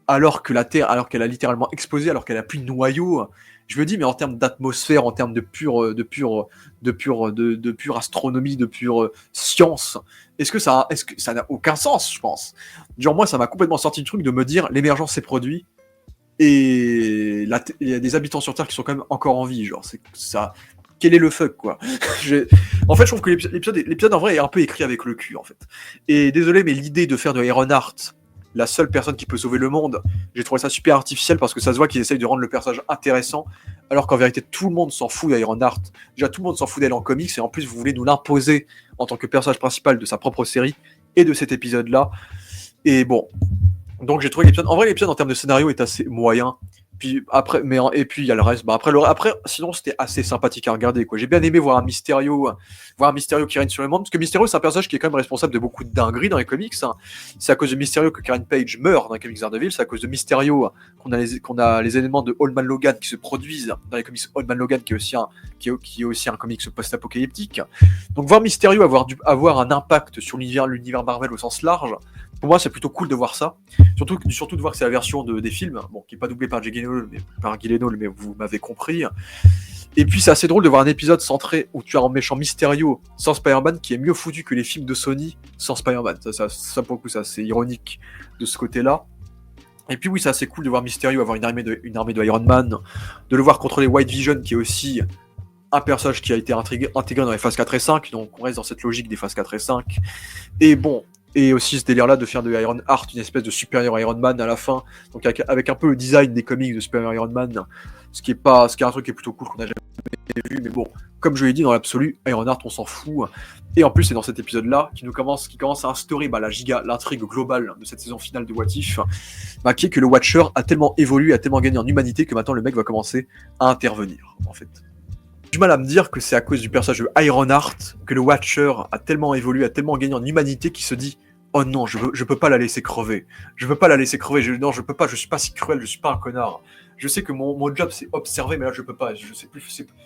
alors qu'elle a littéralement explosé, alors qu'elle a plus de noyau. Je me dis, mais en termes d'atmosphère, en termes de pure astronomie, de pure science, est-ce que ça n'a aucun sens, je pense. Genre, moi, ça m'a complètement sorti du truc de me dire, l'émergence s'est produite, et il y a des habitants sur Terre qui sont quand même encore en vie, genre, c'est ça. Quel est le fuck, quoi. En fait, je trouve que l'épisode en vrai est un peu écrit avec le cul, en fait. Et désolé, mais l'idée de faire de Ironheart la seule personne qui peut sauver le monde, j'ai trouvé ça super artificiel parce que ça se voit qu'ils essayent de rendre le personnage intéressant, alors qu'en vérité tout le monde s'en fout d'Ironheart. Déjà tout le monde s'en fout d'elle en comics et en plus vous voulez nous l'imposer en tant que personnage principal de sa propre série et de cet épisode-là. Et bon, donc j'ai trouvé l'épisode. En vrai, l'épisode en termes de scénario est assez moyen. Puis après, et puis il y a le reste. Bah après, sinon c'était assez sympathique à regarder, quoi. J'ai bien aimé voir un Mysterio qui règne sur le monde, parce que Mysterio c'est un personnage qui est quand même responsable de beaucoup de dingueries dans les comics. Hein. C'est à cause de Mysterio que Karen Page meurt dans les comics Daredevil. C'est à cause de Mysterio qu'on a les éléments de Old Man Logan qui se produisent dans les comics Old Man Logan, qui est aussi un comics post-apocalyptique. Donc voir Mysterio avoir un impact sur l'univers Marvel au sens large. Pour moi, c'est plutôt cool de voir ça. Surtout de voir que c'est la version des films, bon, qui n'est pas doublée par Gyllenhaal, mais vous m'avez compris. Et puis, c'est assez drôle de voir un épisode centré où tu as un méchant Mysterio sans Spider-Man qui est mieux foutu que les films de Sony sans Spider-Man. Ça pour le coup, c'est ironique de ce côté-là. Et puis oui, c'est assez cool de voir Mysterio avoir une armée de Iron Man, de le voir contrôler White Vision, qui est aussi un personnage qui a été intégré dans les phases 4 et 5, donc on reste dans cette logique des phases 4 et 5. Et bon, et aussi ce délire-là de faire de Ironheart une espèce de supérieur Iron Man à la fin, donc avec un peu le design des comics de supérieur Iron Man, ce qui est un truc qui est plutôt cool qu'on a jamais vu, mais bon, comme je l'ai dit, dans l'absolu, Ironheart on s'en fout. Et en plus, c'est dans cet épisode-là qui commence à instaurer l'intrigue globale de cette saison finale de What If, qui est que le Watcher a tellement évolué, a tellement gagné en humanité que maintenant le mec va commencer à intervenir, en fait. J'ai du mal à me dire que c'est à cause du personnage de Ironheart que le Watcher a tellement évolué, a tellement gagné en humanité qu'il se dit « Oh non, je peux pas la laisser crever. Je peux pas la laisser crever. Non, je peux pas, je suis pas si cruel, je suis pas un connard. Je sais que mon job c'est observer, mais là je peux pas.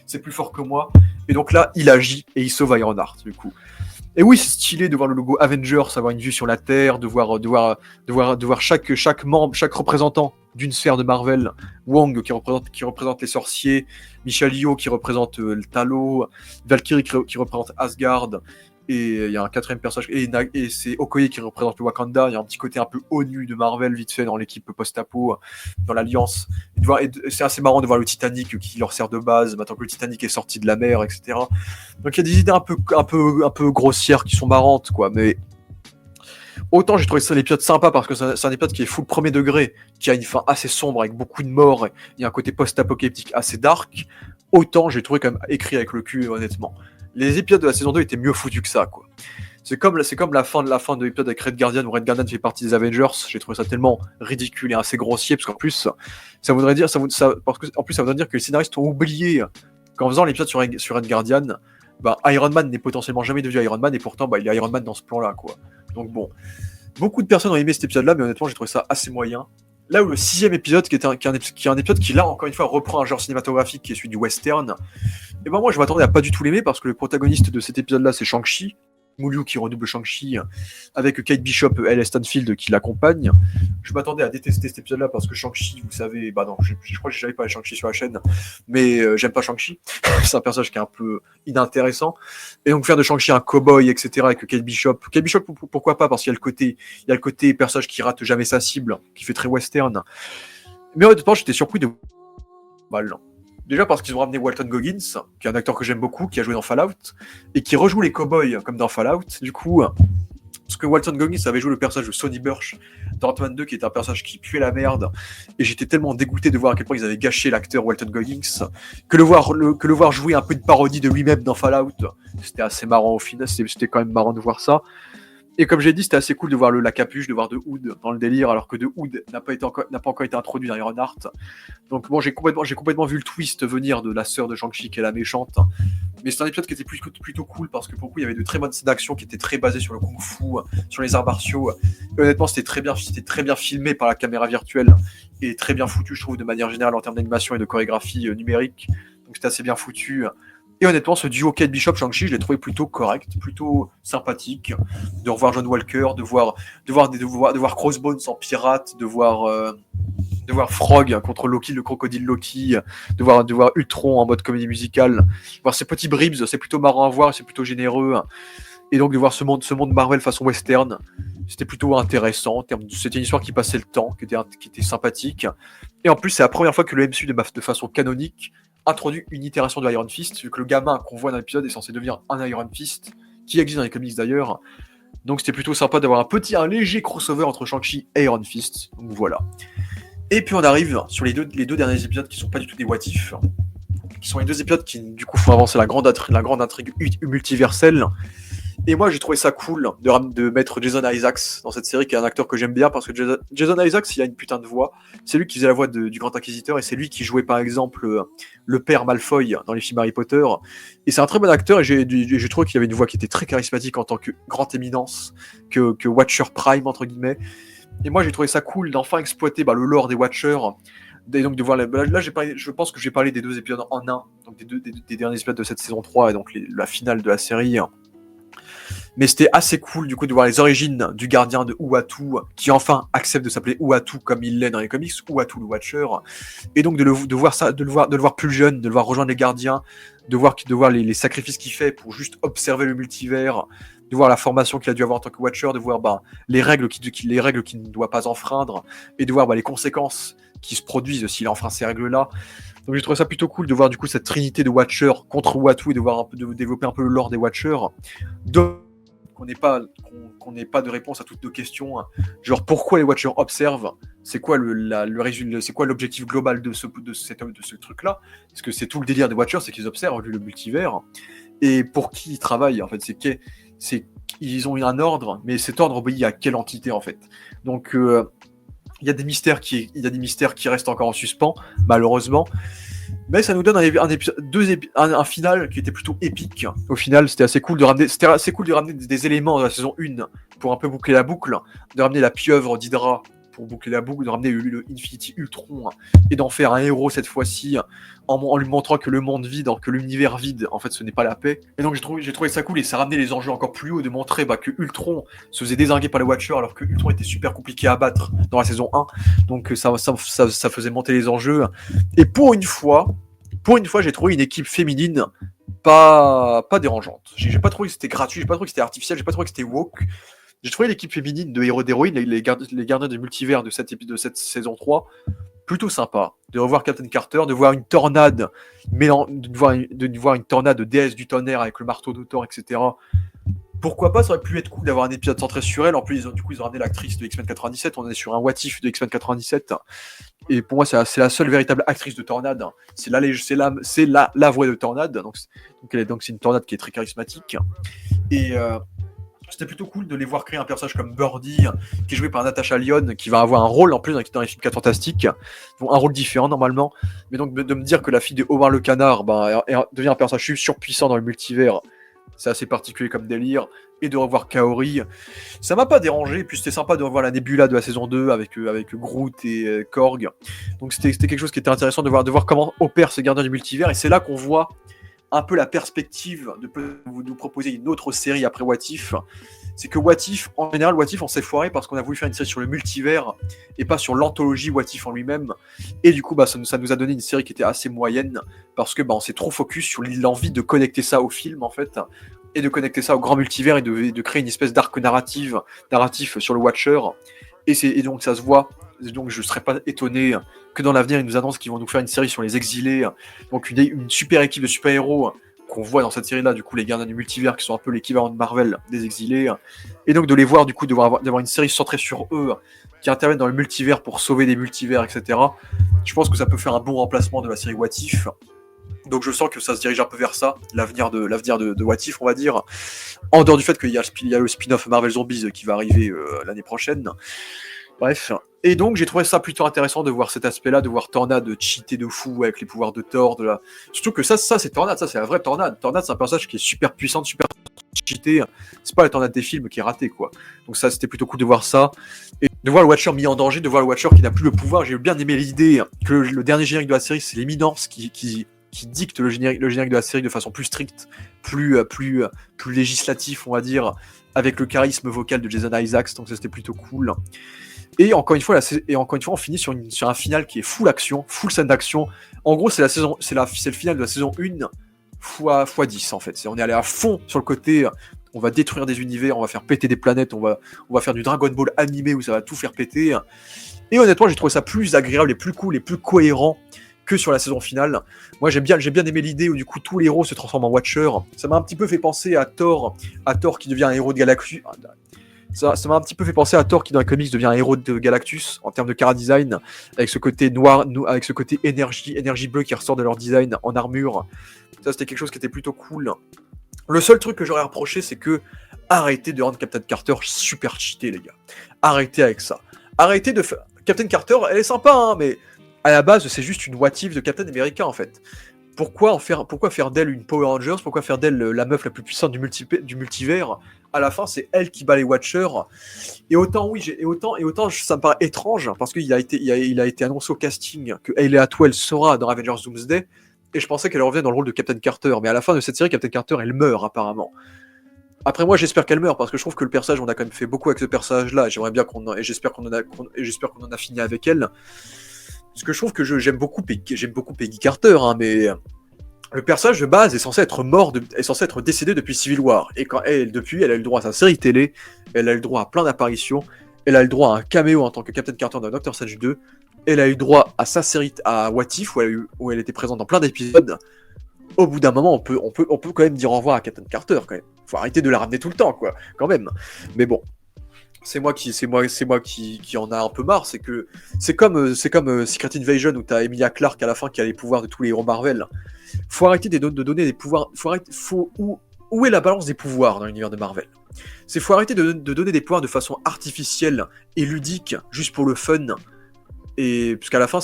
C'est plus fort que moi. » Et donc là, il agit et il sauve Ironheart, du coup. Et oui, c'est stylé de voir le logo Avengers, avoir une vue sur la Terre, de voir chaque membre, chaque représentant d'une sphère de Marvel. Wong qui représente les sorciers, Michelle Yeoh qui représente le Talo, Valkyrie qui représente Asgard, et il y a un quatrième personnage, et c'est Okoye qui représente le Wakanda. Il y a un petit côté un peu ONU de Marvel vite fait dans l'équipe post-apo, dans l'Alliance. Et c'est assez marrant de voir le Titanic qui leur sert de base, maintenant que le Titanic est sorti de la mer, etc. Donc il y a des idées un peu grossières qui sont marrantes, quoi, mais autant j'ai trouvé ça l'épisode sympa parce que c'est un épisode qui est full premier degré, qui a une fin assez sombre avec beaucoup de morts, il y a un côté post-apocalyptique assez dark, autant j'ai trouvé quand même écrit avec le cul, honnêtement. Les épisodes de la saison 2 étaient mieux foutus que ça, quoi. C'est comme la fin de l'épisode avec Red Guardian, où Red Guardian fait partie des Avengers. J'ai trouvé ça tellement ridicule et assez grossier, parce qu'en plus, ça voudrait dire que les scénaristes ont oublié qu'en faisant l'épisode sur Red Guardian, Iron Man n'est potentiellement jamais devenu Iron Man, et pourtant il est Iron Man dans ce plan-là, quoi. Donc bon, Beaucoup de personnes ont aimé cet épisode-là, mais honnêtement, j'ai trouvé ça assez moyen. Là où le 6e épisode, qui est un épisode qui, là, encore une fois, reprend un genre cinématographique qui est celui du western, et ben moi, je m'attendais à pas du tout l'aimer, parce que le protagoniste de cet épisode-là, c'est Shang-Chi, Moulou qui redouble Shang-Chi, avec Kate Bishop, Elle Stanfield qui l'accompagne. Je m'attendais à détester cet épisode-là parce que Shang-Chi, vous savez, bah non, je crois que j'ai jamais parlé de Shang-Chi sur la chaîne, mais j'aime pas Shang-Chi. C'est un personnage qui est un peu inintéressant. Et donc faire de Shang-Chi un cow-boy, etc., avec Kate Bishop. Kate Bishop, pourquoi pas? Parce qu'il y a le côté personnage qui rate jamais sa cible, qui fait très western. Mais honnêtement, j'étais surpris de mal. Déjà parce qu'ils ont ramené Walton Goggins, qui est un acteur que j'aime beaucoup, qui a joué dans Fallout, et qui rejoue les cowboys comme dans Fallout. Du coup, parce que Walton Goggins avait joué le personnage de Sonny Burch dans Ant-Man 2, qui était un personnage qui puait la merde, et j'étais tellement dégoûté de voir à quel point ils avaient gâché l'acteur Walton Goggins, que le voir jouer un peu une parodie de lui-même dans Fallout, c'était assez marrant au final, c'était quand même marrant de voir ça. Et comme j'ai dit, c'était assez cool de voir la capuche, de voir The Hood dans le délire, alors que The Hood n'a pas encore été introduit dans Ironheart. Donc bon, j'ai complètement vu le twist venir de la sœur de Shang-Chi, qui est la méchante. Mais c'est un épisode qui était plutôt cool, parce que pour le coup, il y avait de très bonnes scènes d'action qui étaient très basées sur le kung-fu, sur les arts martiaux. Et honnêtement, c'était très bien filmé par la caméra virtuelle, et très bien foutu, je trouve, de manière générale, en termes d'animation et de chorégraphie numérique. Donc c'était assez bien foutu. Et honnêtement, ce duo Kate Bishop Shang-Chi, je l'ai trouvé plutôt correct, plutôt sympathique. De revoir John Walker, de voir Crossbones en pirate, de voir Frog contre Loki, le crocodile Loki, de voir Ultron en mode comédie musicale, voir ces petits bribes, c'est plutôt marrant à voir, c'est plutôt généreux. Et donc de voir ce monde Marvel façon western, c'était plutôt intéressant. C'était une histoire qui passait le temps, qui était sympathique. Et en plus, c'est la première fois que le MCU de façon canonique introduit une itération de Iron Fist, vu que le gamin qu'on voit dans l'épisode est censé devenir un Iron Fist, qui existe dans les comics d'ailleurs. Donc c'était plutôt sympa d'avoir un léger crossover entre Shang-Chi et Iron Fist. Donc voilà. Et puis on arrive sur les deux derniers épisodes qui sont pas du tout des what if, qui sont les deux épisodes qui du coup font avancer la grande intrigue multiverselle. Et moi j'ai trouvé ça cool de mettre Jason Isaacs dans cette série, qui est un acteur que j'aime bien, parce que Jason Isaacs, il a une putain de voix. C'est lui qui faisait la voix du Grand Inquisiteur, et c'est lui qui jouait par exemple le père Malfoy dans les films Harry Potter. Et c'est un très bon acteur, et j'ai trouvé qu'il avait une voix qui était très charismatique en tant que grande éminence, que Watcher Prime entre guillemets. Et moi j'ai trouvé ça cool d'enfin exploiter le lore des Watchers. Et donc de voir là je pense que j'ai parlé des deux épisodes en un, donc des derniers épisodes de cette saison 3 et donc la finale de la série. Mais c'était assez cool du coup de voir les origines du gardien de Uatu, qui enfin accepte de s'appeler Uatu comme il l'est dans les comics, Uatu le Watcher. Et donc de le voir plus jeune, de le voir rejoindre les gardiens, de voir les sacrifices qu'il fait pour juste observer le multivers, de voir la formation qu'il a dû avoir en tant que Watcher, de voir les règles qu'il ne doit pas enfreindre, et de voir les conséquences qui se produisent s'il enfreint ces règles-là. Donc j'ai trouvé ça plutôt cool de voir du coup cette trinité de Watcher contre Uatu, et de développer un peu le lore des Watchers. Qu'on n'ait pas de réponse à toutes nos questions, genre pourquoi les Watchers observent, c'est quoi le résultat, c'est quoi l'objectif global de ce truc-là, parce que c'est tout le délire des Watchers, c'est qu'ils observent le multivers, et pour qui ils travaillent en fait, ils ont un ordre, mais cet ordre obéit à quelle entité en fait. Donc il y a des mystères qui restent encore en suspens, malheureusement. Mais ça nous donne un final qui était plutôt épique. Au final, c'était assez cool de ramener des éléments de la saison 1 pour un peu boucler la boucle, de ramener la pieuvre d'Hydra pour boucler la boucle, de ramener le Infinity Ultron et d'en faire un héros cette fois-ci en lui montrant que le monde vide, que l'univers vide, en fait, ce n'est pas la paix. Et donc j'ai trouvé ça cool, et ça ramenait les enjeux encore plus haut, de montrer que Ultron se faisait dézinguer par les Watchers, alors que Ultron était super compliqué à battre dans la saison 1. Donc ça faisait monter les enjeux. Et pour une fois, j'ai trouvé une équipe féminine pas dérangeante. J'ai pas trouvé que c'était gratuit, j'ai pas trouvé que c'était artificiel, j'ai pas trouvé que c'était woke. J'ai trouvé l'équipe féminine de héros d'héroïnes, les gardiens du multivers de cette saison 3, plutôt sympa. De revoir Captain Carter, de voir une tornade, de voir une tornade de déesse du tonnerre avec le marteau de Thor, etc. Pourquoi pas, ça aurait pu être cool d'avoir un épisode centré sur elle. En plus, ils ont ramené l'actrice de X-Men 97, on est sur un what if de X-Men 97. Et pour moi, c'est la seule véritable actrice de Tornade. C'est la voix de Tornade. Donc c'est une Tornade qui est très charismatique. Et c'était plutôt cool de les voir créer un personnage comme Birdie, qui est joué par Natasha Lyonne, qui va avoir un rôle en plus dans les films 4 Fantastiques, un rôle différent normalement. Mais donc de me dire que la fille de Howard le Canard devient un personnage surpuissant dans le multivers, c'est assez particulier comme délire, et de revoir Kaori, ça m'a pas dérangé, puis c'était sympa de revoir la Nebula de la saison 2 avec Groot et Korg, donc c'était quelque chose qui était intéressant de voir comment opèrent ces gardiens du multivers, et c'est là qu'on voit un peu la perspective de nous proposer une autre série après What If. C'est que What If, en général, What If, on s'est foiré parce qu'on a voulu faire une série sur le multivers et pas sur l'anthologie What If en lui-même. Et du coup, ça nous a donné une série qui était assez moyenne parce que on s'est trop focus sur l'envie de connecter ça au film, en fait, et de connecter ça au grand multivers et de créer une espèce d'arc narratif sur le Watcher. Et donc, ça se voit. Donc, je ne serais pas étonné que dans l'avenir, ils nous annoncent qu'ils vont nous faire une série sur les exilés. Donc, une super équipe de super-héros qu'on voit dans cette série-là, du coup, les gardiens du multivers, qui sont un peu l'équivalent de Marvel des exilés. Et donc, de les voir, du coup, d'avoir une série centrée sur eux, qui interviennent dans le multivers pour sauver des multivers, etc. Je pense que ça peut faire un bon remplacement de la série What If. Donc, je sens que ça se dirige un peu vers ça, l'avenir de What If, on va dire. En dehors du fait qu'il y a le spin-off Marvel Zombies qui va arriver l'année prochaine. Bref. Et donc j'ai trouvé ça plutôt intéressant de voir cet aspect-là, de voir Tornade cheater de fou avec les pouvoirs de Thor, surtout que ça c'est Tornade, ça c'est la vraie Tornade. Tornade c'est un personnage qui est super puissant, super cheaté. C'est pas la Tornade des films qui est ratée, quoi. Donc ça c'était plutôt cool de voir ça. Et de voir le Watcher mis en danger, de voir le Watcher qui n'a plus le pouvoir. J'ai bien aimé l'idée que le dernier générique de la série, c'est l'éminence qui dicte le générique de la série de façon plus stricte, plus législatif, on va dire, avec le charisme vocal de Jason Isaacs, donc ça c'était plutôt cool. Et encore une fois, on finit sur un final qui est full action, full scène d'action. En gros, c'est le final de la saison 1 x 10 en fait. On est allé à fond sur le côté, on va détruire des univers, on va faire péter des planètes, on va faire du Dragon Ball animé où ça va tout faire péter. Et honnêtement, j'ai trouvé ça plus agréable et plus cool et plus cohérent que sur la saison finale. Moi, j'ai bien aimé l'idée où du coup tous les héros se transforment en Watcher. Ça m'a un petit peu fait penser à Thor qui devient un héros de Galactus. Ça m'a un petit peu fait penser à Thor qui dans les comics devient un héros de Galactus en termes de chara-design, avec ce côté noir, avec ce côté énergie bleue qui ressort de leur design en armure. Ça c'était quelque chose qui était plutôt cool. Le seul truc que j'aurais reproché, c'est que arrêtez de rendre Captain Carter super cheaté, les gars. Arrêtez avec ça. Arrêtez de faire... Captain Carter, elle est sympa, hein, mais à la base c'est juste une what if de Captain America en fait. Pourquoi faire d'elle une Power Rangers? Pourquoi faire d'elle la meuf la plus puissante du multivers? À la fin, c'est elle qui bat les Watchers. Et autant ça me paraît étrange, parce qu'il a été annoncé au casting que Hayley Atwell sera dans Avengers Doomsday, et je pensais qu'elle revenait dans le rôle de Captain Carter. Mais à la fin de cette série, Captain Carter, elle meurt apparemment. Après moi, j'espère qu'elle meurt, parce que je trouve que le personnage, on a quand même fait beaucoup avec ce personnage-là, et j'espère qu'on en a fini avec elle. Parce que je trouve que j'aime beaucoup Peggy Carter, hein, mais le personnage de base est censé être décédé depuis Civil War. Et quand elle a eu le droit à sa série télé, elle a eu le droit à plein d'apparitions, elle a eu le droit à un caméo en tant que Captain Carter dans Doctor Strange 2, elle a eu le droit à sa série, à What If, où elle était présente dans plein d'épisodes. Au bout d'un moment, on peut quand même dire au revoir à Captain Carter, quand même. Faut arrêter de la ramener tout le temps, quoi, quand même. Mais bon. C'est moi qui en a un peu marre, c'est comme Secret Invasion où t'as Emilia Clarke à la fin qui a les pouvoirs de tous les héros Marvel. Faut arrêter de donner des pouvoirs, où est la balance des pouvoirs dans l'univers de Marvel? Faut arrêter de donner des pouvoirs de façon artificielle et ludique, juste pour le fun. Et parce qu'à la fin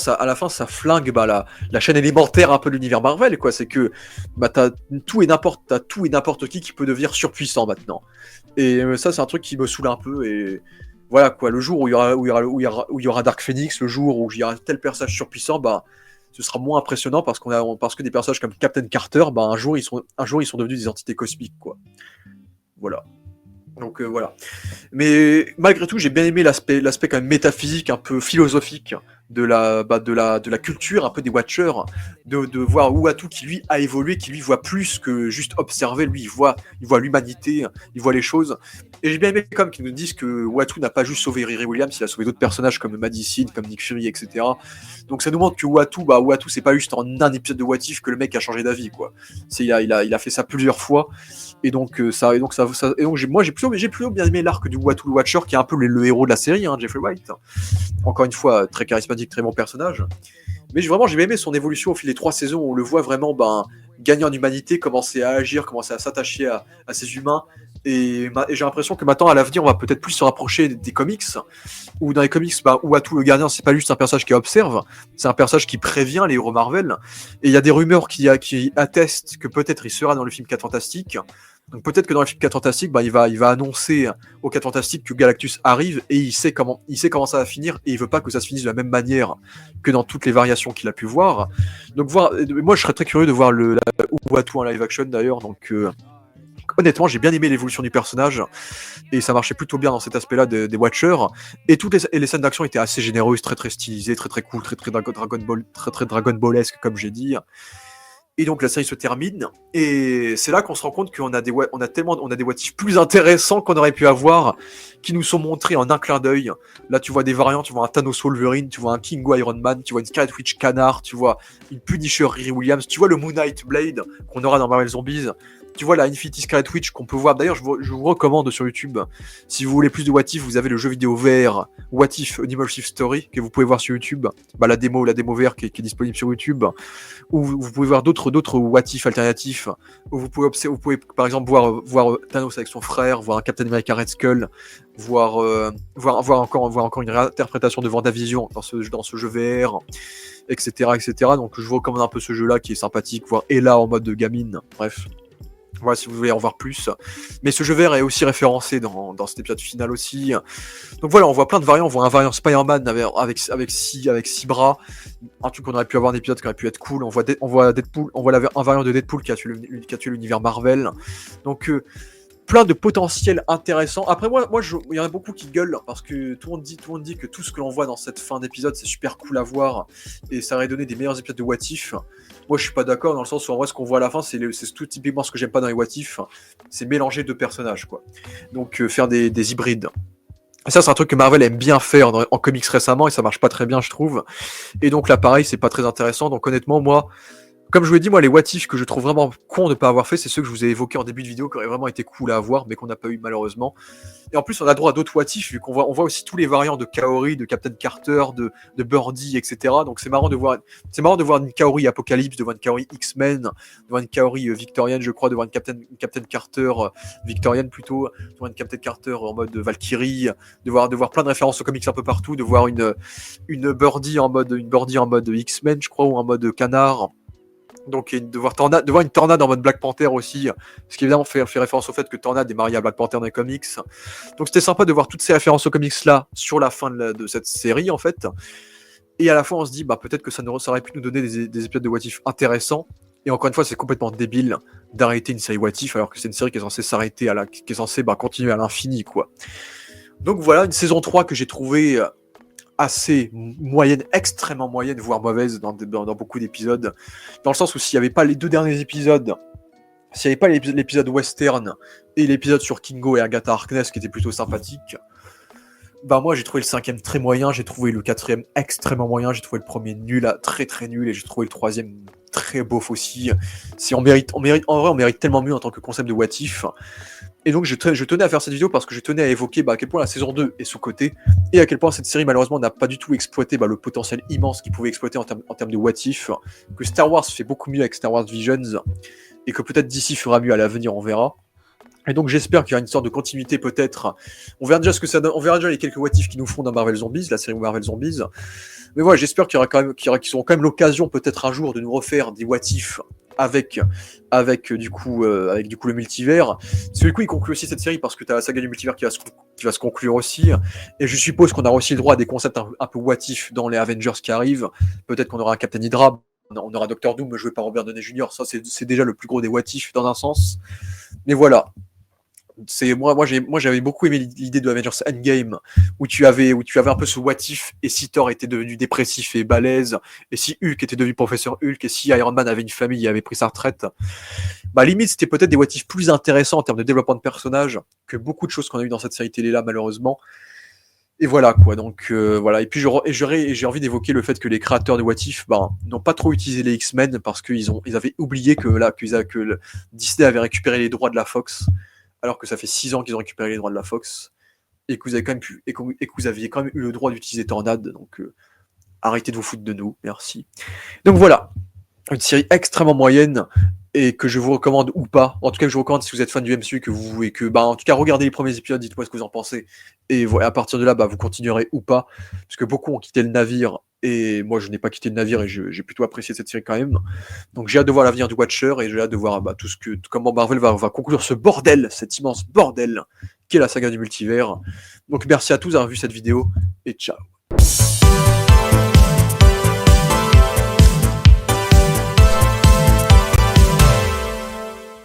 ça flingue la chaîne élémentaire un peu de l'univers Marvel, quoi. C'est que t'as tout et n'importe qui peut devenir surpuissant maintenant. Et ça c'est un truc qui me saoule un peu. Et voilà, quoi. Le jour où il y aura Dark Phoenix, le jour où il y aura tel personnage surpuissant, ce sera moins impressionnant parce que des personnages comme Captain Carter, un jour ils sont devenus des entités cosmiques, quoi. Voilà. Donc voilà. Mais malgré tout, j'ai bien aimé l'aspect quand même métaphysique, un peu philosophique de la culture, un peu des Watchers, de voir Uatu qui lui a évolué, qui lui voit plus que juste observer, lui il voit l'humanité, il voit les choses. Et j'ai bien aimé comme qu'ils nous disent que Uatu n'a pas juste sauvé Riri Williams, il a sauvé d'autres personnages comme Madison, comme Nick Fury, etc. Donc ça nous montre que Uatu c'est pas juste en un épisode de What If que le mec a changé d'avis, quoi. Il a fait ça plusieurs fois. Et donc moi j'ai plutôt bien aimé l'arc du Uatu le Watcher qui est un peu le héros de la série, hein, Jeffrey Wright. Encore une fois, très charismatique, très bon personnage. Mais j'ai bien aimé son évolution au fil des 3 saisons où on le voit vraiment gagner en humanité, commencer à agir, commencer à s'attacher à ces humains. Et j'ai l'impression que maintenant, à l'avenir, on va peut-être plus se rapprocher des comics. Où dans les comics, Uatu le gardien, c'est pas juste un personnage qui observe, c'est un personnage qui prévient les héros Marvel. Et il y a des rumeurs qui attestent que peut-être il sera dans le film 4 Fantastiques. Donc peut-être que dans le film 4 Fantastiques, il va annoncer aux 4 Fantastiques que Galactus arrive et il sait comment ça va finir et il veut pas que ça se finisse de la même manière que dans toutes les variations qu'il a pu voir. Donc moi je serais très curieux de voir le Uatu en live action d'ailleurs. Donc honnêtement j'ai bien aimé l'évolution du personnage et ça marchait plutôt bien dans cet aspect-là des Watchers et les scènes d'action étaient assez généreuses, très très stylisées, très très cool, très très Dragon Ballesque comme j'ai dit. Et donc la série se termine, et c'est là qu'on se rend compte qu'on a des on a des what if plus intéressants qu'on aurait pu avoir, qui nous sont montrés en un clin d'œil. Là tu vois des variants, tu vois un Thanos Wolverine, tu vois un Kingo Iron Man, tu vois une Scarlet Witch Canard, tu vois une Punisher Riri Williams, tu vois le Moon Knight Blade qu'on aura dans Marvel Zombies, tu vois la Infinity Scarlet Witch qu'on peut voir. D'ailleurs je vous recommande sur YouTube, si vous voulez plus de what if, vous avez le jeu vidéo VR What If Animal Shift Story que vous pouvez voir sur YouTube, la démo VR qui est disponible sur YouTube, où vous pouvez voir d'autres what if alternatifs, où vous pouvez par exemple voir Thanos avec son frère, voir un Captain America Red Skull, voir encore une réinterprétation de WandaVision dans ce jeu VR, etc. Donc je vous recommande un peu ce jeu là qui est sympathique, voir Ella en mode de gamine, bref. Voilà, si vous voulez en voir plus. Mais ce jeu vert est aussi référencé dans cet épisode final aussi. Donc voilà, on voit plein de variants. On voit un variant Spider-Man avec six bras. Un truc qu'on aurait pu avoir un épisode qui aurait pu être cool. On voit Deadpool, un variant de Deadpool qui a tué l'univers Marvel. Donc plein de potentiels intéressants. Après il y en a beaucoup qui gueulent parce que tout le monde dit que tout ce que l'on voit dans cette fin d'épisode c'est super cool à voir et ça aurait donné des meilleurs épisodes de What If. Moi je suis pas d'accord dans le sens où en vrai ce qu'on voit à la fin c'est tout typiquement ce que j'aime pas dans les What If, c'est mélanger deux personnages quoi. Donc faire des hybrides. Et ça c'est un truc que Marvel aime bien faire en comics récemment et ça marche pas très bien je trouve. Et donc là pareil c'est pas très intéressant, donc honnêtement moi comme je vous l'ai dit, moi, les what if que je trouve vraiment con de ne pas avoir fait, c'est ceux que je vous ai évoqués en début de vidéo, qui auraient vraiment été cool à avoir, mais qu'on n'a pas eu malheureusement. Et en plus, on a droit à d'autres what if, vu qu'on voit aussi tous les variants de Kaori, de Captain Carter, de Birdie, etc. Donc c'est marrant de voir une Kaori Apocalypse, de voir une Kaori X-Men, de voir une Kaori victorienne, je crois, de voir une Captain Carter victorienne plutôt, de voir une Captain Carter en mode Valkyrie, de voir plein de références aux comics un peu partout, de voir une Birdie en mode X-Men, je crois, ou en mode canard. Donc de voir une Tornade en mode Black Panther aussi, ce qui évidemment fait référence au fait que Tornade est marié à Black Panther dans les comics. Donc c'était sympa de voir toutes ces références aux comics là sur la fin de cette série en fait. Et à la fois on se dit peut-être que ça aurait pu nous donner des épisodes de What If intéressants. Et encore une fois c'est complètement débile d'arrêter une série What If alors que c'est une série qui est censée s'arrêter qui est censée continuer à l'infini quoi. Donc voilà une saison 3 que j'ai trouvée assez moyenne, extrêmement moyenne, voire mauvaise dans beaucoup d'épisodes. Dans le sens où s'il n'y avait pas les deux derniers épisodes, s'il n'y avait pas l'épisode western et l'épisode sur Kingo et Agatha Harkness qui était plutôt sympathique, moi j'ai trouvé le 5e très moyen, j'ai trouvé le 4e extrêmement moyen, j'ai trouvé le premier nul, très très nul, et j'ai trouvé le 3e très beauf aussi. En vrai on mérite tellement mieux en tant que concept de What If. Et donc je tenais à faire cette vidéo parce que je tenais à évoquer à quel point la saison 2 est sous-cotée et à quel point cette série malheureusement n'a pas du tout exploité le potentiel immense qu'il pouvait exploiter en termes de What If, que Star Wars fait beaucoup mieux avec Star Wars Visions et que peut-être DC fera mieux à l'avenir, on verra. Et donc j'espère qu'il y aura une sorte de continuité peut-être. On verra déjà ce que ça donne, on verra déjà les quelques What If qu'ils nous font dans Marvel Zombies, la série Marvel Zombies. Mais voilà, j'espère qu'ils auront quand même l'occasion peut-être un jour de nous refaire des What If avec du coup le multivers. Parce que du coup il conclut aussi cette série parce que t'as la saga du multivers qui va se conclure aussi. Et je suppose qu'on aura aussi le droit à des concepts un peu What If dans les Avengers qui arrivent. Peut-être qu'on aura un Captain Hydra, on aura Doctor Doom joué par Robert Downey Jr. Ça c'est déjà le plus gros des What If dans un sens. Mais voilà. Moi j'avais beaucoup aimé l'idée de Avengers Endgame où tu avais un peu ce what if et si Thor était devenu dépressif et balèze et si Hulk était devenu professeur Hulk et si Iron Man avait une famille et avait pris sa retraite, limite c'était peut-être des what if plus intéressants en termes de développement de personnages que beaucoup de choses qu'on a eu dans cette série télé là malheureusement. Et voilà quoi, donc voilà. Et puis j'ai envie d'évoquer le fait que les créateurs de What If n'ont pas trop utilisé les X-Men parce qu'ils avaient oublié que Disney avait récupéré les droits de la Fox, alors que ça fait 6 ans qu'ils ont récupéré les droits de la Fox, et que vous aviez quand même eu le droit d'utiliser Tornade, donc arrêtez de vous foutre de nous, merci. Donc voilà, une série extrêmement moyenne, et que je vous recommande ou pas, en tout cas que je vous recommande si vous êtes fan du MCU, en tout cas regardez les premiers épisodes, dites-moi ce que vous en pensez, et à partir de là, vous continuerez ou pas, parce que beaucoup ont quitté le navire, et moi je n'ai pas quitté le navire et j'ai plutôt apprécié cette série quand même. Donc j'ai hâte de voir l'avenir du Watcher et j'ai hâte de voir comment Marvel va conclure ce bordel, cet immense bordel qu'est la saga du multivers. Donc merci à tous d'avoir vu cette vidéo et ciao.